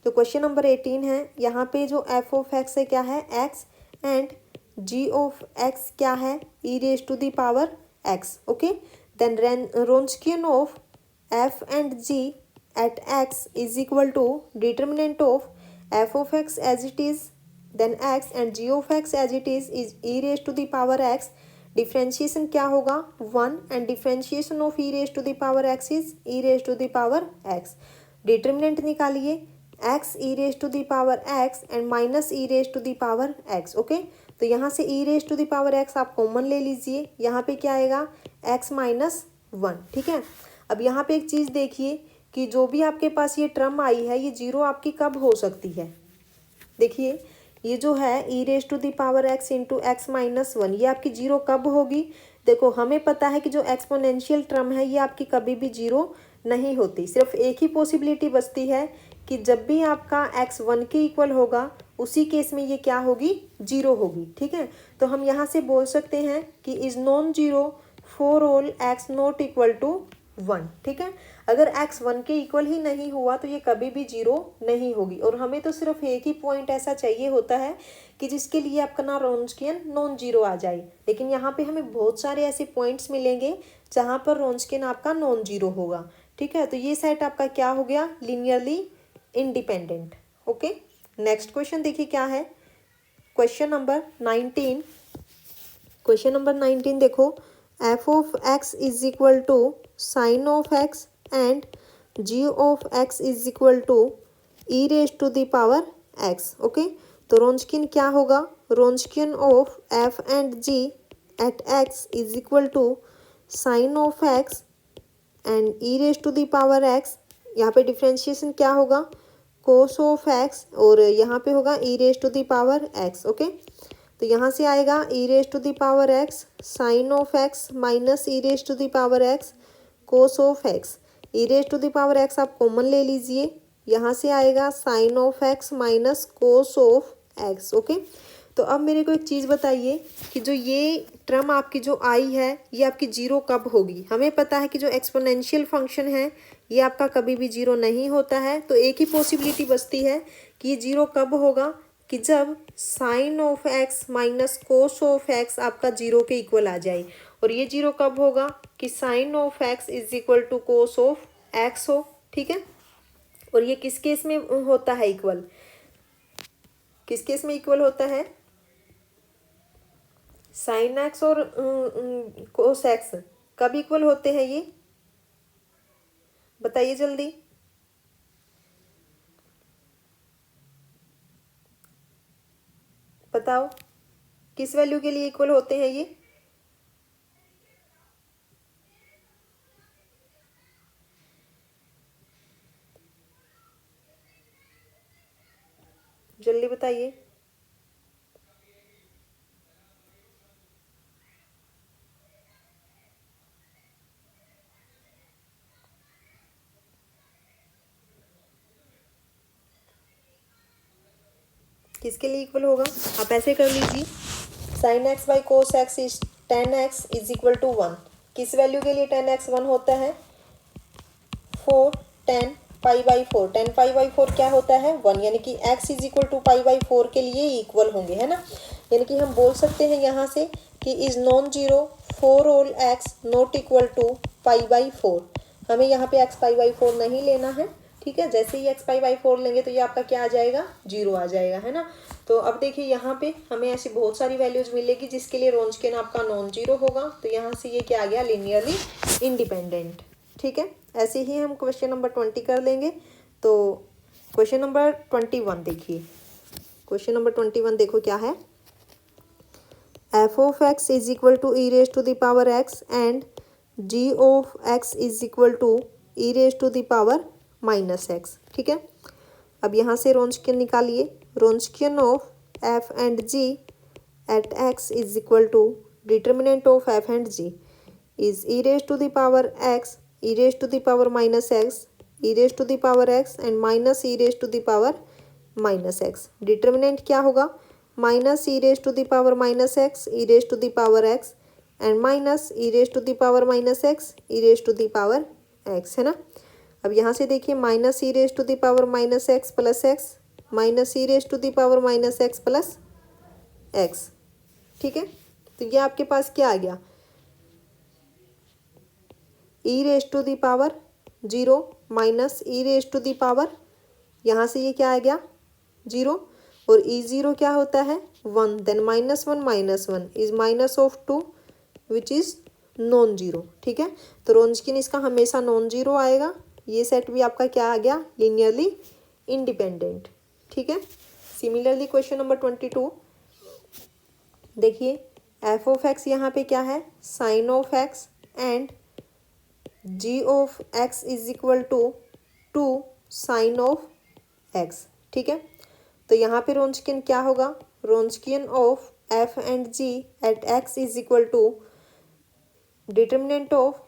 [SPEAKER 1] जो क्वेश्चन नंबर 18 है यहाँ पे जो एफ ऑफ एक्स है क्या है x and ji of x क्या है e raise to the power x. Okay, then Wronskian of f and g at x is equal to determinant of f of x as it is then x and g of x as it is e raised to the power x, differentiation क्या होगा 1 and differentiation of e raise to the power x is e raise to the power x. Determinant निकालिए x e raise to the power x and minus e raise to the power x. Okay, तो यहाँ से e raise to the power x आप common ले लीजिए, यहाँ पे क्या आएगा एक्स माइनस 1। ठीक है, अब यहाँ पे एक चीज़ देखिए कि जो भी आपके पास ये टर्म आई है ये जीरो आपकी कब हो सकती है। देखिए ये जो है e raise to the power x into x minus 1 ये आपकी जीरो कब होगी। देखो हमें पता है कि जो एक्सपोनेंशियल टर्म है ये आपकी कभी भी जीरो नहीं होती। सिर्फ एक ही पॉसिबिलिटी बचती है कि जब भी आपका एक्स 1 के इक्वल होगा उसी केस में ये क्या होगी जीरो होगी। ठीक है, तो हम यहाँ से बोल सकते हैं कि is non zero for all X not equal to 1। ठीक है, अगर x 1 के इक्वल ही नहीं हुआ तो ये कभी भी जीरो नहीं होगी। और हमें तो सिर्फ एक ही पॉइंट ऐसा चाहिए होता है कि जिसके लिए आपका ना रॉन्स्कियन नॉन जीरो आ जाए, लेकिन यहाँ पे हमें बहुत सारे ऐसे पॉइंट्स मिलेंगे जहाँ पर रॉन्स्कियन आपका नॉन जीरो होगा। ठीक है, तो ये सेट आपका क्या हो गया linearly independent. Okay, next question देखिए क्या है, क्वेश्चन नंबर 19। क्वेश्चन नंबर 19 देखो, f of x is equal to sine of x and ji of x is equal to E raise to the power x. Okay, तो Wronskian क्या होगा, Wronskian of f and g at x is equal to sine of x and e raise to the power x. यहाँ पे differentiation क्या होगा cos of X और यहाँ पे होगा e raise to the power x. Okay, तो यहाँ से आएगा e raise to the power x sine of x minus e raise to the power x cos of x. E raise to the power x आप common ले लीजिए, यहाँ से आएगा sine of x minus cos of x. Okay, तो अब मेरे को एक चीज़ बताइए कि जो ये टर्म आपकी जो आई है ये आपकी जीरो कब होगी। हमें पता है कि जो एक्सपोनेंशियल फंक्शन है ये आपका कभी भी जीरो नहीं होता है, तो एक ही पॉसिबिलिटी बचती है कि ये जीरो कब होगा कि जब sine of x minus cos of X आपका जीरो के इक्वल आ जाए। और ये जीरो कब होगा कि sine of x is equal to cos of X हो। ठीक है, और ये किस केस में होता है इक्वल, किस केस में इक्वल होता है साइन एक्स और कोस एक्स कब इक्वल होते हैं ये बताइए जल्दी। बताओ किस वैल्यू के लिए इक्वल होते हैं ये, जल्दी बताइए। किसके लिए इक्वल होगा, आप ऐसे कर लीजिए sine X by cos X is tan X is equal to 1। किस वैल्यू के लिए टेन एक्स 1 होता है 4 10 पाई बाई 4। 10 पाई बाई 4 क्या होता है 1, यानी कि x is equal to pi by 4 के लिए इक्वल होंगे, है ना। यानी कि हम बोल सकते हैं यहाँ से कि is non zero for all x not equal to pi by 4। हमें यहाँ पे x पाई बाई 4 नहीं लेना है। ठीक है, जैसे ही x पाई बाई 4 लेंगे तो ये आपका क्या आ जाएगा जीरो आ जाएगा, है ना। तो अब देखिए यहाँ पे हमें ऐसी बहुत सारी वैल्यूज मिलेगी जिसके लिए रॉन्स्कियन आपका नॉन जीरो होगा, तो यहाँ से ये क्या आ गया लीनियरली इंडिपेंडेंट। ठीक है, ऐसे ही हम क्वेश्चन नंबर 20 कर लेंगे। तो क्वेश्चन नंबर 21 देखिए, क्वेश्चन नंबर 21 देखो क्या है, F of x is equal to E raise to the power x and ji of x is equal to E raise to the power minus x. ठीक है, अब यहाँ से रॉन्स्कियन निकालिए, Wronskian of f and g at x is equal to determinant of f and g is e raise to the power x e raised to the power minus x, e raised to the power x and minus e raised to the power minus x। Determinant क्या होगा minus e raised to the power minus x, e raised to the power x and minus e raised to the power minus x, e raised to the power x, है ना। अब यहाँ से देखिए minus e raised to the power minus x plus x minus e raised to the power minus x plus x। ठीक है, तो ये आपके पास क्या आ गया e raise to the power 0 minus e raise to the power, यहाँ से ये क्या आ गया 0 और ई 0 क्या होता है 1, then -1 -1 is minus of 2 which is non zero. ठीक है, तो रोंजकिन इसका हमेशा नॉन जीरो आएगा। ये सेट भी आपका क्या आ गया, लीनियरली इंडिपेंडेंट। ठीक है, सिमिलरली क्वेश्चन नंबर 22 देखिए, एफ ऑफ एक्स यहाँ पे क्या है, sine of x and ji of x is equal to sine of x. ठीक है, तो यहाँ पे रोंजकिन क्या होगा, Wronskian of f and g at x is equal to determinant of,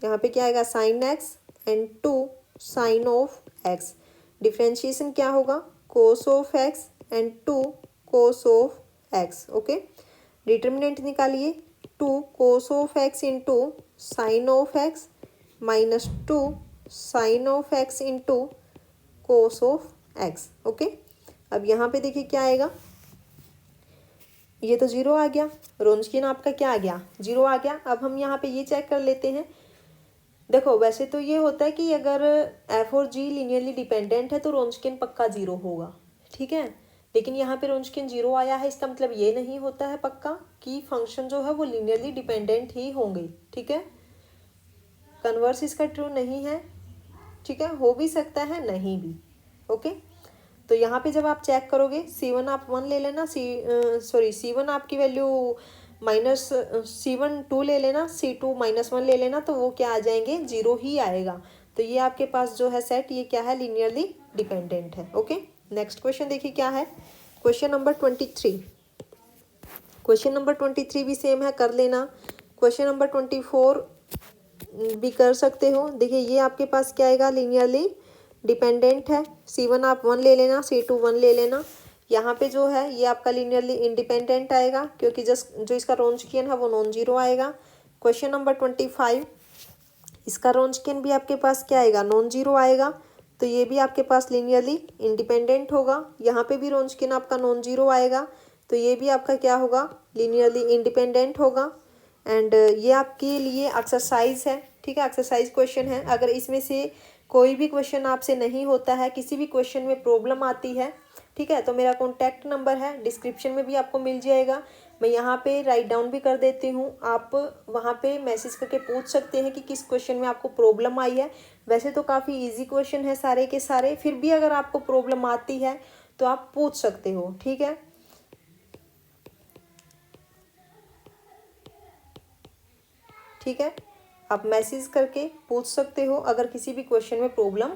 [SPEAKER 1] यहाँ पे क्या आएगा, sine x and two sine of x. Differentiation क्या होगा, cos of x and two cos of x. Okay, determinant निकालिए, two cos of x into sine of x minus two sine of x into cos of x. Okay, अब यहाँ पे देखिए क्या आएगा, ये तो जीरो आ गया, रोंजकिन आपका क्या आ गया, जीरो आ गया। अब हम यहाँ पे ये चेक कर लेते हैं। देखो वैसे तो ये होता है कि अगर एफ और जी लीनियरली डिपेंडेंट है तो रोंजकिन पक्का जीरो होगा। ठीक है, लेकिन यहाँ पे रोंजकिन जीरो आया है, इसका मतलब ये नहीं होता है पक्का कि फंक्शन जो है वो लीनियरली डिपेंडेंट ही होंगे। ठीक है, कन्वर्स इसका ट्रू नहीं है। ठीक है, हो भी सकता है नहीं भी। ओके, तो यहाँ पे जब आप चेक करोगे C1 आप 1 ले लेना, C1 आपकी वैल्यू माइनस C1 2 ले लेना, C2 -1 ले लेना, तो वो क्या आ जाएंगे, जीरो ही आएगा। तो ये आपके पास जो है सेट, ये क्या है, लीनियरली डिपेंडेंट है। ओके, नेक्स्ट क्वेश्चन देखिए क्या है, क्वेश्चन नंबर 23। क्वेश्चन नंबर 23 भी सेम है, कर लेना। क्वेश्चन नंबर 24 भी कर सकते हो। देखिए ये आपके पास क्या आएगा, लीनियरली डिपेंडेंट है। C1 आप 1 ले लेना, C2 1 ले लेना। यहाँ पे जो है ये आपका लीनियरली इंडिपेंडेंट आएगा, क्योंकि जो इसका रोंजकिन है वो नॉन जीरो आएगा। क्वेश्चन नंबर 25, इसका रोंजकिन भी आपके पास क्या आएगा, नॉन जीरो आएगा, तो ये भी आपके पास लीनियरली इंडिपेंडेंट होगा। यहाँ पे भी रोंजकिन आपका नॉन जीरो आएगा, तो ये भी आपका क्या होगा, लीनियरली इंडिपेंडेंट होगा। एंड ये आपके लिए एक्सरसाइज है। ठीक है, एक्सरसाइज क्वेश्चन है। अगर इसमें से कोई भी क्वेश्चन आपसे नहीं होता है, किसी भी क्वेश्चन में प्रॉब्लम आती है, ठीक है, तो मेरा कॉन्टैक्ट नंबर है, डिस्क्रिप्शन में भी आपको मिल जाएगा। मैं यहाँ पे राइट डाउन भी कर देती हूँ, आप वहाँ पे मैसेज करके पूछ सकते हैं कि किस क्वेश्चन में आपको प्रॉब्लम आई है। वैसे तो काफ़ी इजी क्वेश्चन है सारे के सारे, फिर भी अगर आपको प्रॉब्लम आती है तो आप पूछ सकते हो। ठीक है, ठीक है, आप मैसेज करके पूछ सकते हो अगर किसी भी क्वेश्चन में प्रॉब्लम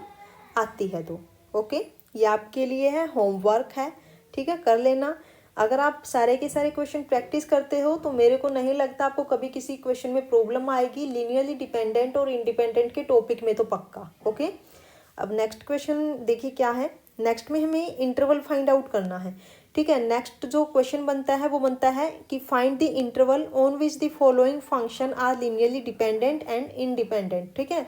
[SPEAKER 1] आती है तो। ओके, ये आपके लिए है, होमवर्क है। ठीक है, कर लेना। अगर आप सारे के सारे क्वेश्चन प्रैक्टिस करते हो तो मेरे को नहीं लगता आपको कभी किसी क्वेश्चन में प्रॉब्लम आएगी, लीनियरली डिपेंडेंट और इंडिपेंडेंट के टॉपिक में तो पक्का। ओके, अब नेक्स्ट क्वेश्चन देखिए क्या है। नेक्स्ट में हमें इंटरवल फाइंड आउट करना है। ठीक है, नेक्स्ट जो क्वेश्चन बनता है वो बनता है कि find the interval on which the following function are linearly dependent and independent. ठीक है,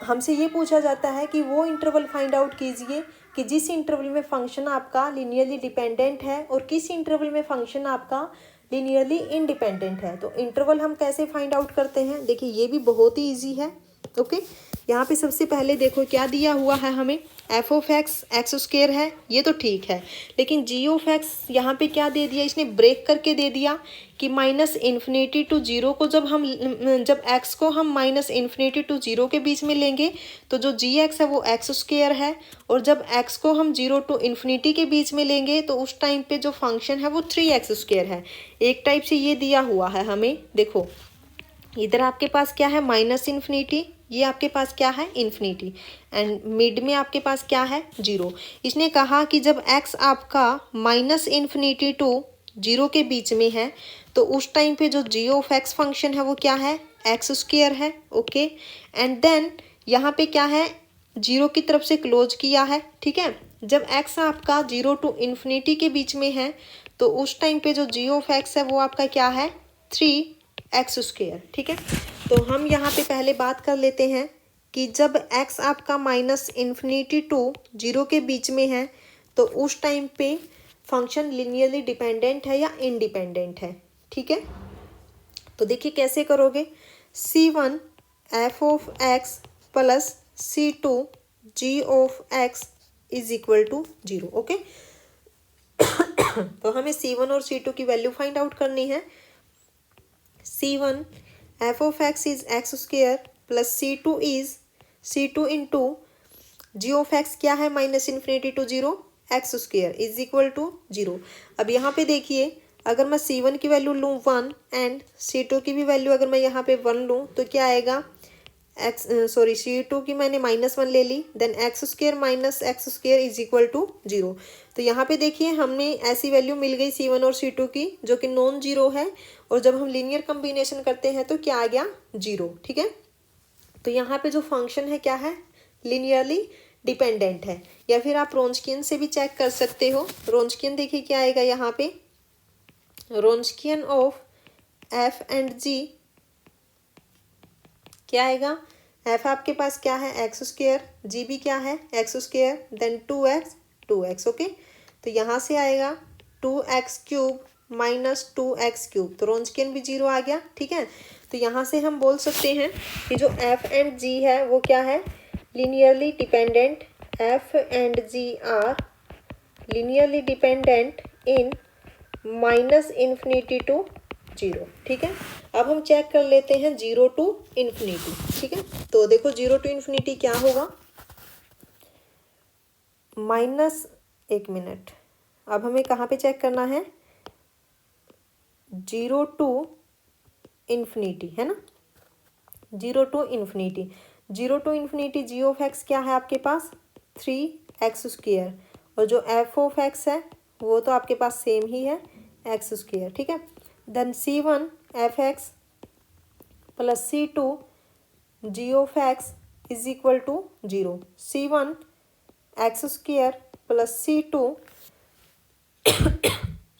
[SPEAKER 1] हमसे ये पूछा जाता है कि वो इंटरवल फाइंड आउट कीजिए कि जिस इंटरवल में फंक्शन आपका लीनियरली डिपेंडेंट है और किस इंटरवल में फंक्शन आपका लीनियरली इंडिपेंडेंट है। तो इंटरवल हम कैसे फाइंड आउट करते हैं, देखिए ये भी बहुत ही ईजी है। ओके, यहाँ पे सबसे पहले देखो क्या दिया हुआ है हमें, F of x x square है, ये तो ठीक है, लेकिन जी ऑफ एक्स यहाँ पे क्या दे दिया, इसने ब्रेक करके दे दिया कि -∞ टू जीरो को जब एक्स को हम -∞ टू जीरो के बीच में लेंगे तो जो जी एक्स है वो एक्स स्क्वायर है, और जब एक्स को हम 0 टू ∞ के बीच में लेंगे तो उस टाइम पे जो फंक्शन है वो 3x स्क्वायर है। एक टाइप से ये दिया हुआ है हमें। देखो इधर आपके पास क्या है, -∞, ये आपके पास क्या है, इन्फिनिटी, एंड मिड में आपके पास क्या है, जीरो। इसने कहा कि जब x आपका -∞ टू जीरो के बीच में है तो उस टाइम पे जो जी ऑफ एक्स फंक्शन है वो क्या है, एक्स स्क्वायर है। ओके, एंड देन यहाँ पे क्या है, जीरो की तरफ से क्लोज किया है। ठीक है, जब x आपका 0 टू ∞ के बीच में है तो उस टाइम पे जो जी ऑफ एक्स है वो आपका क्या है, 3x स्क्वायर। ठीक है, तो हम यहाँ पे पहले बात कर लेते हैं कि जब x आपका -∞ टू जीरो के बीच में है तो उस टाइम पे फंक्शन लिनियरली डिपेंडेंट है या इंडिपेंडेंट है। ठीक है, तो देखिए कैसे करोगे, C1 f of x plus C2 g of x is equal to 0। Okay, तो हमें C1 और C2 की वैल्यू फाइंड आउट करनी है। C1 f of x is x square plus C2 is C2 into g of x क्या है minus infinity to zero x square is equal to zero. अब यहाँ पे देखिए अगर मैं C1 की वैल्यू लूँ 1 एंड C2 की भी वैल्यू अगर मैं यहाँ पे 1 लूँ तो क्या आएगा C2 की मैंने -1 ले ली, then x square minus x square is equal to zero. तो यहाँ पे देखिए हमें ऐसी वैल्यू मिल गई C1 और C2 की जो कि नॉन जीरो है, और जब हम लीनियर कम्बिनेशन करते हैं तो क्या आ गया जीरो। ठीक है, तो यहाँ पे जो फंक्शन है क्या है, लीनियरली डिपेंडेंट है, या फिर आप रोंचकियन से भी चेक कर सकते हो। रोंचकियन देखिए क्या आएगा यहाँ पे, रोंचकियन ऑफ एफ एंड जी क्या आएगा, एफ आपके पास क्या है एक्स स्क्वेयर, जी भी क्या है x square, then 2x okay. तो यहाँ से आएगा 2x cube minus 2x cube, तो रोंचकियन भी जीरो आ गया। ठीक है, तो यहाँ से हम बोल सकते हैं कि जो एफ एंड जी है वो क्या है, linearly dependent. F and ji are linearly dependent in minus infinity to zero. ठीक है, अब हम चेक कर लेते हैं जीरो टू इन्फिनिटी। ठीक है, तो देखो जीरो टू इन्फिनिटी क्या होगा, माइनस, एक मिनट, अब हमें कहाँ पे चेक करना है, जीरो टू इन्फिनिटी है ना, zero to infinity. Zero to infinity g of x क्या है आपके पास 3x स्क्वेयर, और जो एफ ऑफ एक्स है वो तो आपके पास सेम ही है एक्स स्क्वेयर। ठीक है, then C1 F x plus C2 g of x is equal to zero. C1 x square plus C2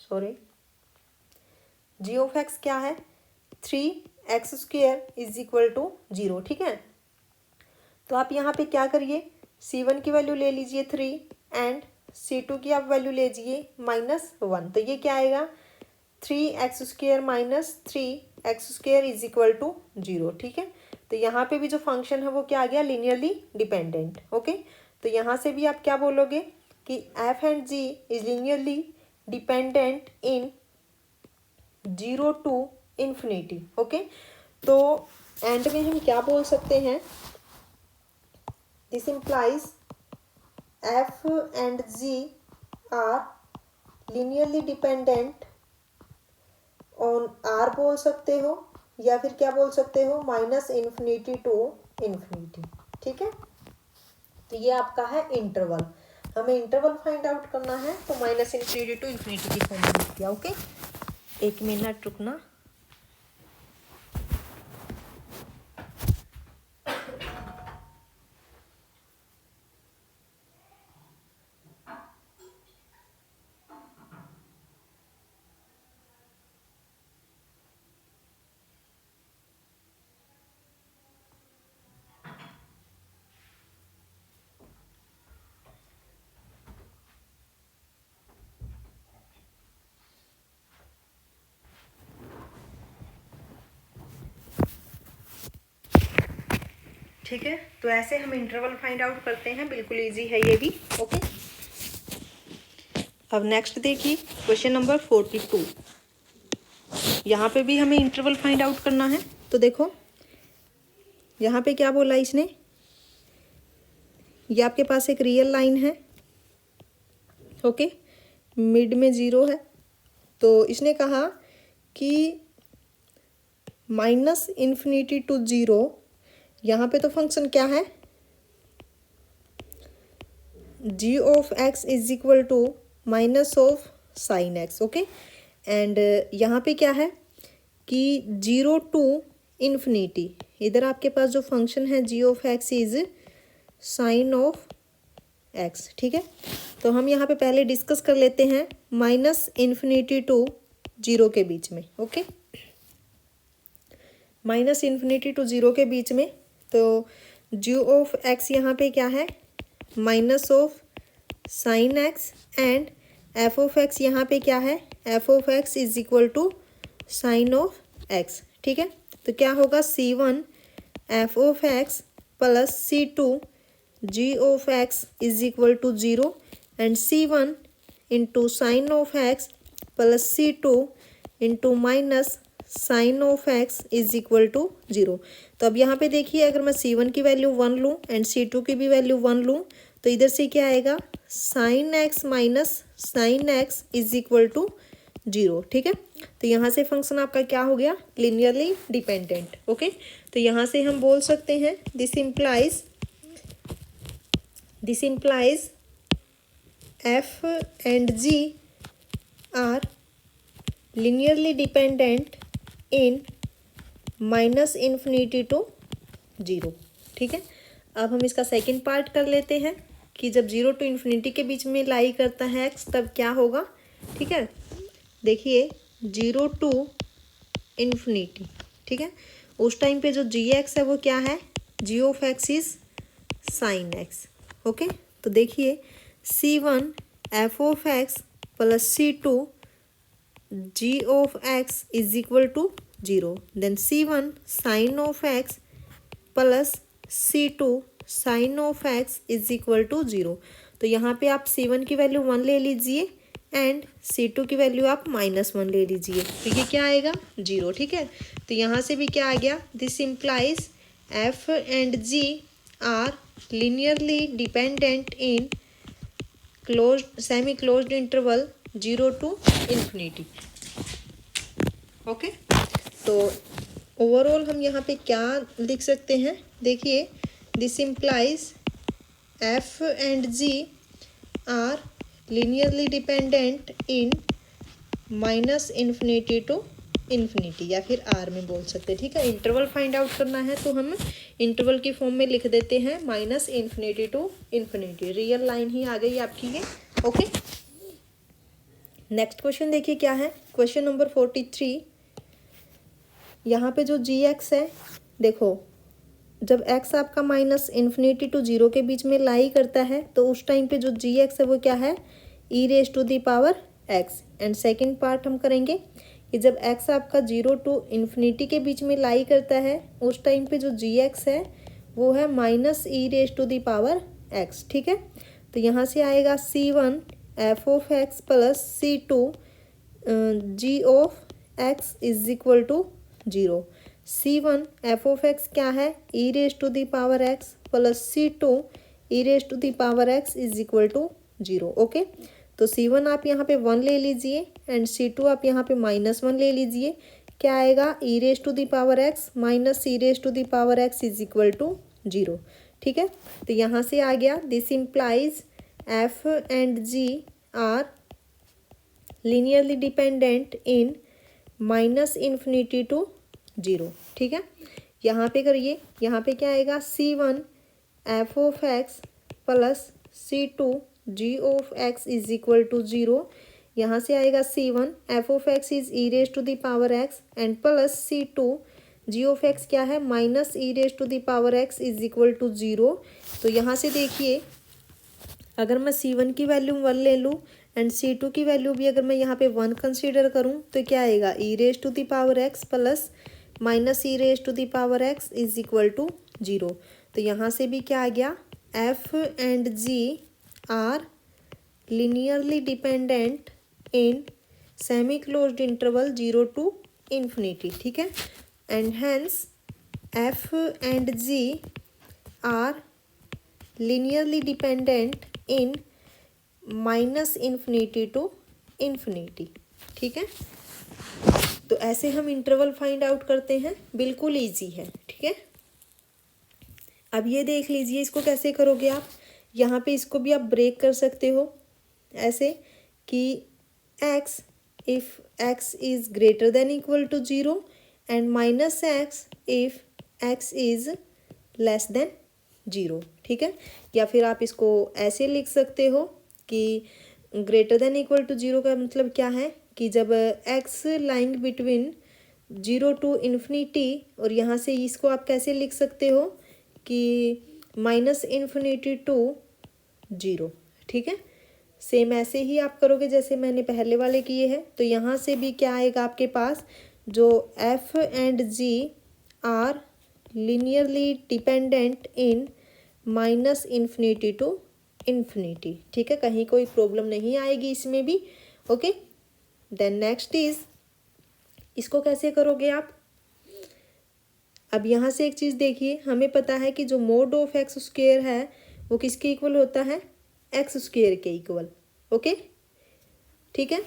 [SPEAKER 1] sorry g of x क्या है 3x square is equal to zero. ठीक है, तो आप यहाँ पे क्या करिए, C1 की वैल्यू ले लीजिए 3 एंड C2 की आप वैल्यू ले लीजिए -1, तो ये क्या आएगा 3x square minus 3x square is equal to zero. ठीक है, तो यहाँ पे भी जो फंक्शन है वो क्या आ गया, लीनियरली डिपेंडेंट। ओके, तो यहाँ से भी आप क्या बोलोगे कि f and g is linearly dependent in zero to infinity. Okay, तो एंड में हम क्या बोल सकते हैं, this implies F and ji are linearly dependent on R बोल सकते हो, या फिर क्या बोल सकते हो माइनस इन्फिनिटी टू इन्फिनिटी। ठीक है, तो ये आपका है इंटरवल, हमें इंटरवल फाइंड आउट करना है, तो माइनस इन्फिनिटी टू इन्फिनिटी की फॉर्म में लिख दिया। ओके, एक मिनट रुकना। ठीक है, तो ऐसे हम इंटरवल फाइंड आउट करते हैं, बिल्कुल इजी है ये भी। ओके, अब नेक्स्ट देखिए क्वेश्चन नंबर 42, यहाँ पे भी हमें इंटरवल फाइंड आउट करना है। तो देखो यहाँ पे क्या बोला इसने, ये आपके पास एक रियल लाइन है। ओके, मिड में जीरो है, तो इसने कहा कि माइनस इन्फिनिटी टू जीरो, यहाँ पे तो फंक्शन क्या है g of x is equal to minus of sine x. Okay, and यहाँ पे क्या है कि जीरो टू इन्फिनिटी, इधर आपके पास जो फंक्शन है g of x is sine of x. ठीक है, तो हम यहाँ पे पहले डिस्कस कर लेते हैं माइनस इन्फिनिटी टू जीरो के बीच में। Okay, minus infinity to zero के बीच में, तो जी ऑफ एक्स यहाँ पे क्या है minus of sine x, and f of x यहाँ पे क्या है F of x is equal to sine of x. ठीक है, तो क्या होगा C1 f of x plus C2 g of x is equal to zero, and C1 into sine of x plus C2 into minus sine of x is equal to 0। तो अब यहाँ पे देखिए, अगर मैं C1 की वैल्यू 1 लूँ and C2 की भी वैल्यू 1 लूँ तो इधर से क्या आएगा, sine x minus sine x is equal to 0। ठीक है, तो यहाँ से फंक्शन आपका क्या हो गया, लिनियरली डिपेंडेंट। ओके, तो यहाँ से हम बोल सकते हैं this implies F and ji are linearly dependent in minus infinity to 0। ठीक है, अब हम इसका सेकंड पार्ट कर लेते हैं कि जब 0 टू इन्फिनिटी के बीच में लाई करता है एक्स तब क्या होगा। ठीक है, देखिए 0 टू इन्फिनिटी, ठीक है, उस टाइम पे जो जी एक्स है वो क्या है, g of x is sine x. Okay, तो देखिए C1 f of x plus C2 g of x is equal to 0, then C1 sin of x plus C2 sin of x is equal to 0। तो यहाँ पे आप C1 की value 1 ले लीजिए and C2 की वैल्यू आप -1 ले लीजिए, तो ये क्या आएगा 0। ठीक है, तो यहाँ से भी क्या आ गया, this implies f and g are linearly dependent in closed semi closed interval 0 to infinity. Okay, तो ओवरऑल हम यहाँ पे क्या लिख सकते हैं, देखिए this implies F and ji are linearly dependent in minus infinity to infinity, या फिर आर में बोल सकते हैं। ठीक है, इंटरवल फाइंड आउट करना है तो हम इंटरवल की फॉर्म में लिख देते हैं minus infinity to infinity. Real line ही आ गई आपकी ये। ओके, नेक्स्ट क्वेश्चन देखिए क्या है, क्वेश्चन नंबर 43। यहाँ पे जो जी एक्स है, देखो जब एक्स आपका माइनस इन्फिनिटी टू 0 के बीच में लाई करता है तो उस टाइम पे जो जी एक्स है वो क्या है, e raise to the power x. And second part हम करेंगे कि जब एक्स आपका 0 टू इन्फिनिटी के बीच में लाई करता है उस टाइम पे जो जी एक्स है वो है minus e raise to the power x. ठीक है, तो यहाँ से आएगा C1 f of x plus C2 g of x is equal to 0। C1 f of x क्या है, e raise to the power x plus C2 E raise to the power x is equal to 0। Okay, तो C1 आप यहाँ पे 1 ले लीजिए and C2 आप यहाँ पे -1 ले लीजिए, क्या आएगा, e raise to the power x minus e raise to the power x is equal to 0। ठीक है, तो यहाँ से आ गया this implies F and ji are linearly dependent in minus infinity to 0। ठीक है, यहाँ पे करिए, यहाँ पे क्या आएगा, C1 f of x plus C2 g of x is equal to 0। यहाँ से आएगा C1 f of x is e raise to the power x and plus C2 g of x क्या है, minus e raise to the power x is equal to 0। तो यहाँ से देखिए अगर मैं C1 की वैल्यू 1 ले लूँ एंड C2 की वैल्यू भी अगर मैं यहाँ पे 1 कंसीडर करूँ तो क्या आएगा, e raise to the power x plus minus e raise to the power x is equal to 0। तो यहाँ से भी क्या आ गया, f and ji are linearly dependent in semi closed interval 0 to infinity. ठीक है, and hence f and ji are linearly dependent in minus infinity to infinity. ठीक है, तो ऐसे हम इंटरवल फाइंड आउट करते हैं, बिल्कुल इजी है। ठीक है, अब ये देख लीजिए इसको कैसे करोगे आप, यहाँ पे इसको भी आप ब्रेक कर सकते हो ऐसे कि x if x is greater than equal to 0 and minus x if x is less than 0। ठीक है, या फिर आप इसको ऐसे लिख सकते हो कि ग्रेटर देन इक्वल टू 0 का मतलब क्या है कि जब x lying between 0 to infinity, और यहाँ से इसको आप कैसे लिख सकते हो कि माइनस इन्फिनिटी टू 0। ठीक है, सेम ऐसे ही आप करोगे जैसे मैंने पहले वाले किए हैं। तो यहाँ से भी क्या आएगा आपके पास, जो f and ji are linearly dependent in minus infinity to infinity. ठीक है, कहीं कोई प्रॉब्लम नहीं आएगी इसमें भी। ओके, देन नेक्स्ट इज इसको कैसे करोगे आप? अब यहाँ से एक चीज़ देखिए, हमें पता है कि जो मोड ऑफ एक्स स्क्वेयर है वो किसके इक्वल होता है? एक्स स्क्वेयर के इक्वल। ओके, ठीक है,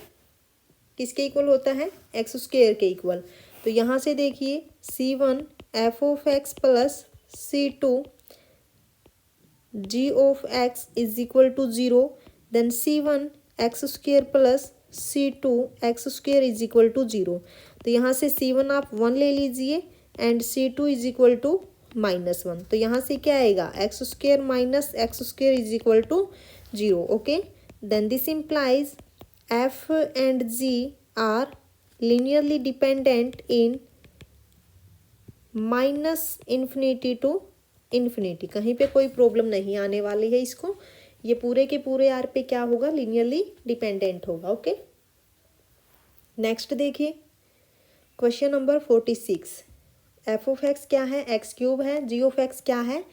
[SPEAKER 1] किसके इक्वल होता है? एक्स स्क्वेयर के इक्वल। तो यहाँ से देखिए c1 f of x plus c2 g of x is equal to 0, then c1 x square plus c2 x square is equal to 0। तो यहाँ से c1 आप 1 ले लीजिए and c2 is equal to -1। तो यहाँ से क्या आएगा? X square minus x square is equal to 0। Okay, then this implies f and g are linearly dependent in -∞ to ∞। कहीं पे कोई प्रॉब्लम नहीं आने वाली है इसको, ये पूरे के पूरे आर पे क्या होगा? लीनियरली डिपेंडेंट होगा। ओके, नेक्स्ट देखिए question number 46। F of x क्या है? एक्स क्यूब है। जी ऑफ एक्स क्या है?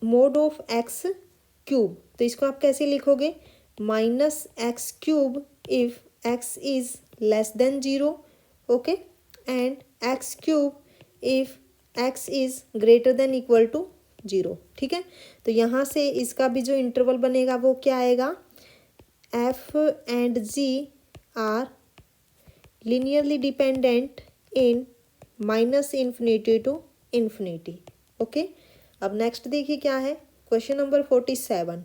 [SPEAKER 1] Mod of x cube. तो इसको आप कैसे लिखोगे? -x cube if x is less than 0, okay, and x cube if x is greater than equal to 0। ठीक है, तो यहाँ से इसका भी जो इंटरवल बनेगा वो क्या आएगा? f and g are linearly dependent in -∞ to ∞। Okay, अब नेक्स्ट देखिए क्या है? Question number 47।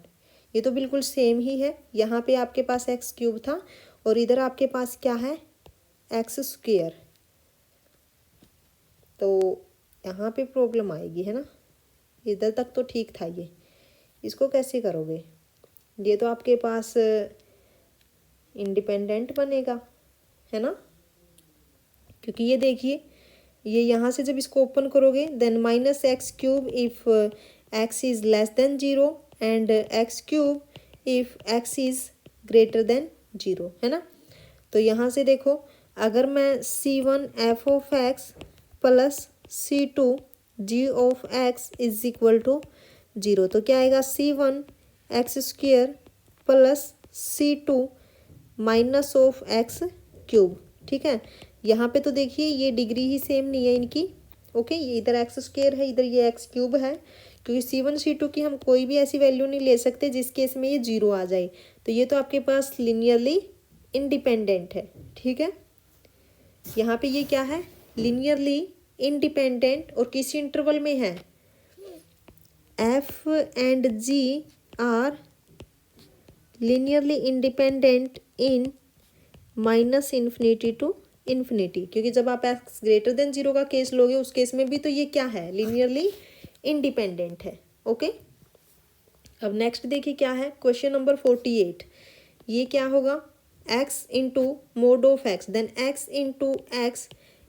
[SPEAKER 1] ये तो बिल्कुल सेम ही है। यहाँ पे आपके पास एक्स क्यूब था और इधर आपके पास क्या है? X square. तो यहाँ पे प्रॉब्लम आएगी, है ना? इधर तक तो ठीक था ये, इसको कैसे करोगे? ये तो आपके पास इंडिपेंडेंट बनेगा, है ना? क्योंकि ये देखिए, ये यहाँ से जब इसको ओपन करोगे then -x cube if x is less than 0 and x cube if x is greater than 0, है ना? तो यहाँ से देखो, अगर मैं c1 f of x plus c2 g of x is equal to 0, तो क्या आएगा? c1 x square plus c2 minus of x cube. ठीक है, यहाँ पे तो देखिए ये डिग्री ही सेम नहीं है इनकी। ओके, ये इधर एक्स स्क्वेयर है, इधर ये एक्स क्यूब है, क्योंकि c1 c2 की हम कोई भी ऐसी वैल्यू नहीं ले सकते जिस केस में ये 0 आ जाए। तो ये तो आपके पास लिनियरली इंडिपेंडेंट है। ठीक है, यहाँ पे ये क्या है? लिनियरली इंडिपेंडेंट, और किस इंटरवल में है? f and g are linearly independent in -∞ to ∞। क्योंकि जब आप x ग्रेटर देन 0 का केस लोगे उस केस में भी तो ये क्या है? लिनियरली इंडिपेंडेंट है। ओके, अब नेक्स्ट देखिए क्या है? Question number 48। ये क्या होगा? x into mod of x, then x into x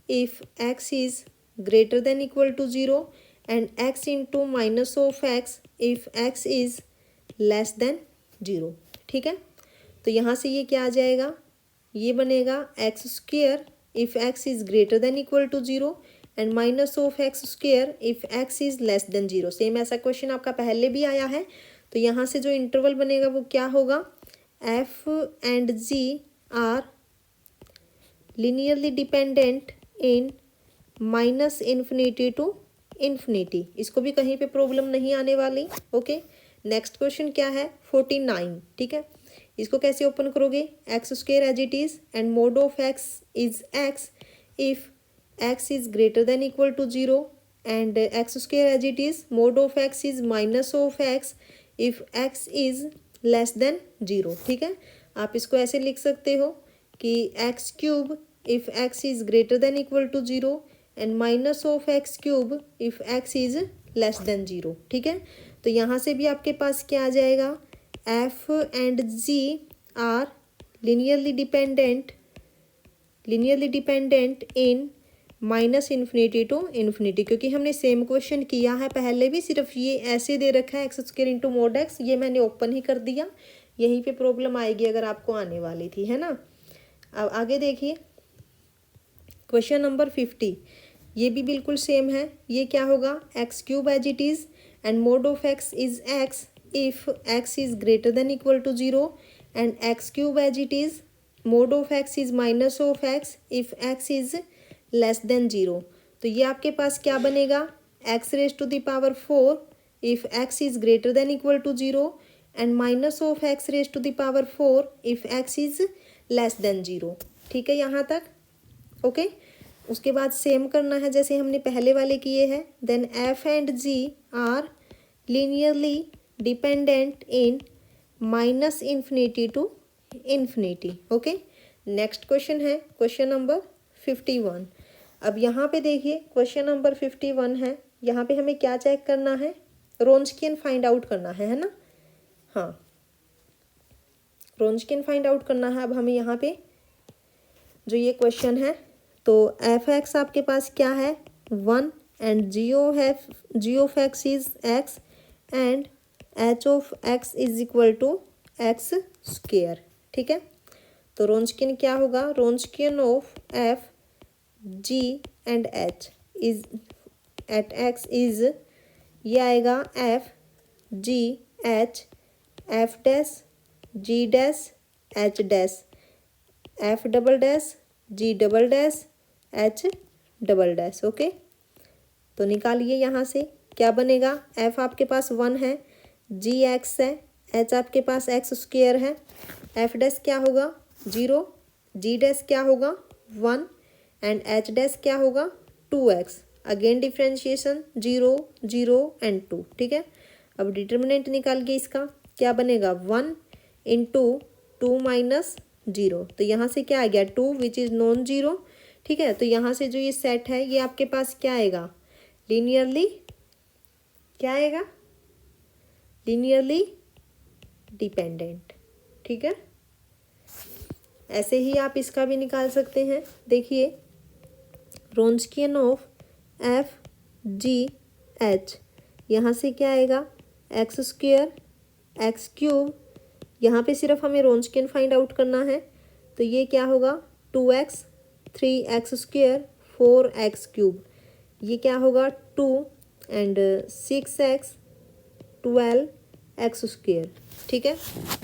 [SPEAKER 1] if x is greater than equal to 0 and x into minus of x if x is less than 0। ठीक है, तो यहाँ से ये क्या आ जाएगा? ये बनेगा x square if x is greater than equal to 0 and minus of x square if x is less than 0। Same ऐसा क्वेश्चन आपका पहले भी आया है। तो यहाँ से जो इंटरवल बनेगा वो क्या होगा? f and g are linearly dependent in -∞ to ∞। इसको भी कहीं पे प्रॉब्लम नहीं आने वाली। ओके, नेक्स्ट क्वेश्चन क्या है? 49। ठीक है, इसको कैसे ओपन करोगे? X square as it is and mod of x is x if x is greater than equal to 0 and x square as it is mod of x is minus of x if x is less than 0। ठीक है, आप इसको ऐसे लिख सकते हो कि x cube if x is greater than equal to 0 and minus of x cube if x is less than 0। ठीक है, तो यहाँ से भी आपके पास क्या आ जाएगा? f and g are linearly dependent in -∞ to ∞। क्योंकि हमने सेम क्वेश्चन किया है पहले भी, सिर्फ ये ऐसे दे रखा है x square into mode x, ये मैंने ओपन ही कर दिया। यहीं पे प्रॉब्लम आएगी अगर आपको आने वाली थी, है ना? अब आगे देखिए क्वेश्चन नंबर 50। ये भी बिल्कुल सेम है। ये क्या होगा? X cube as it is and mod of x is x if x is greater than equal to 0 and x cube as it is mod of x is minus of x if x is less than 0। तो ये आपके पास क्या बनेगा, x raised to the power 4 if x is greater than equal to 0 and minus of x raised to the power 4 if x is less than 0। ठीक है यहाँ तक, ओके। उसके बाद सेम करना है जैसे हमने पहले वाले किए हैं। Then f and g are linearly dependent in minus infinity to infinity, okay. Next question है क्वेश्चन नंबर 51। अब यहाँ पे देखिए क्वेश्चन नंबर 51 है। यहाँ पे हमें क्या चेक करना है, रोंचकियन फाइंड आउट करना है ना। हाँ, रोंचकियन फाइंड आउट करना है। अब हमें यहाँ पे जो ये क्वेश्चन है, तो एफ एक्स आपके पास क्या है 1 and ji of x is x and h of x is equal to x square. ठीक है, तो रोंचकियन क्या होगा, Wronskian of f g and h is at x is, ये आएगा f g h f dash g dash h dash f double dash g double dash h double dash, okay. तो निकालिए यहाँ से क्या बनेगा, एफ आपके पास 1 है, जी एक्स है, एच आपके पास एक्स स्क्वेयर है, एफ डैश क्या होगा 0, जी डैश क्या होगा 1 एंड एच डैश क्या होगा 2x। Again differentiation 0 0 and 2। ठीक है, अब डिटर्मिनेंट निकालिए इसका, क्या बनेगा 1 इंटू 2 माइनस 0। तो यहाँ से क्या आ गया 2 विच इज़ नॉन जीरो। ठीक है, तो यहाँ से जो ये सेट है ये आपके पास क्या आएगा, लीनियरली क्या आएगा, लीनियरली डिपेंडेंट। ठीक है, ऐसे ही आप इसका भी निकाल सकते हैं। देखिए रोंचकियन ऑफ एफ जी एच, यहाँ से क्या आएगा एक्स स्क्वेयर एक्स क्यूब, यहाँ पे सिर्फ हमें रोंचकियन फाइंड आउट करना है। तो ये क्या होगा 2x 3x square 4x cube, ये क्या होगा 2 एंड 6x 12x स्क्वेयर। ठीक है,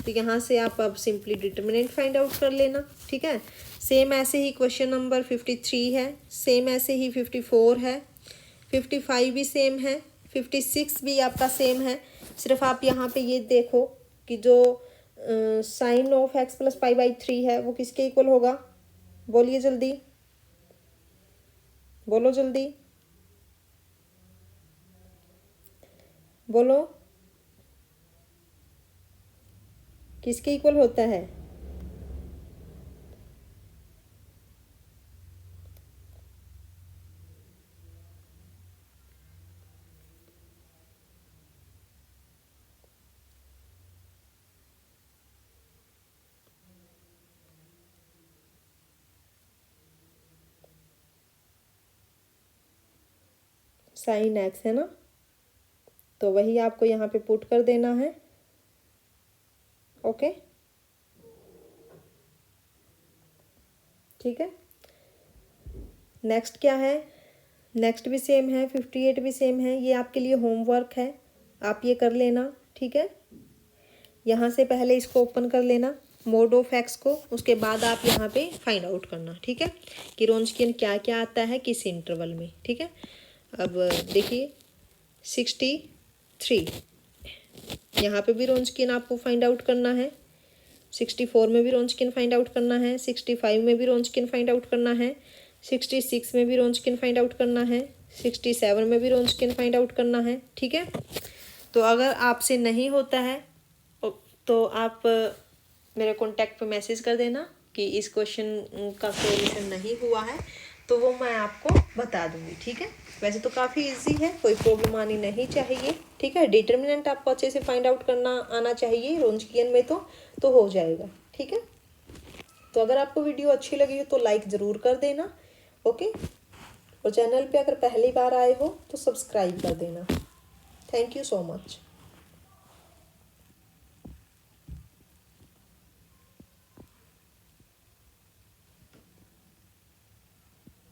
[SPEAKER 1] तो यहाँ से आप अब सिंपली डिटर्मिनेंट फाइंड आउट कर लेना। ठीक है, सेम ऐसे ही क्वेश्चन नंबर 53 है, सेम ऐसे ही 54 है, 55 भी सेम है, 56 भी आपका सेम है। सिर्फ आप यहाँ पे ये देखो कि जो sine of x plus pi by 3 है वो किसके इक्वल होगा, बोलिए जल्दी, बोलो जल्दी बोलो, किसके इक्वल होता है, साइन एक्स है ना, तो वही आपको यहाँ पे पुट कर देना है। ओके, ठीक है। नेक्स्ट क्या है, नेक्स्ट भी सेम है, 58 भी सेम है। ये आपके लिए होमवर्क है, आप ये कर लेना। ठीक है, यहाँ से पहले इसको ओपन कर लेना मोड ऑफ एक्स को, उसके बाद आप यहाँ पे फाइंड आउट करना। ठीक है, कि रोंचकियन क्या क्या आता है किस इंटरवल में। ठीक है, अब देखिए 63 यहाँ पे भी रोंचकियन आपको फाइंड आउट करना है, 64 में भी रोंचकियन फाइंड आउट करना है, 65 में भी रोंचकियन फाइंड आउट करना है, 66 में भी रोंचकियन फाइंड आउट करना है, 67 में भी रोंचकियन फाइंड आउट करना है। ठीक है, तो अगर आपसे नहीं होता है तो आप मेरे कॉन्टैक्ट पे मैसेज कर देना कि इस क्वेश्चन का सॉल्यूशन नहीं हुआ है, तो वो मैं आपको बता दूंगी। ठीक है, वैसे तो काफ़ी इजी है, कोई प्रॉब्लम आनी नहीं चाहिए। ठीक है, डिटर्मिनेंट आपको अच्छे से फाइंड आउट करना आना चाहिए रोंचकियन में, तो हो जाएगा। ठीक है, तो अगर आपको वीडियो अच्छी लगी हो तो लाइक ज़रूर कर देना। ओके, और चैनल पे अगर पहली बार आए हो तो सब्सक्राइब कर देना। Thank you so much.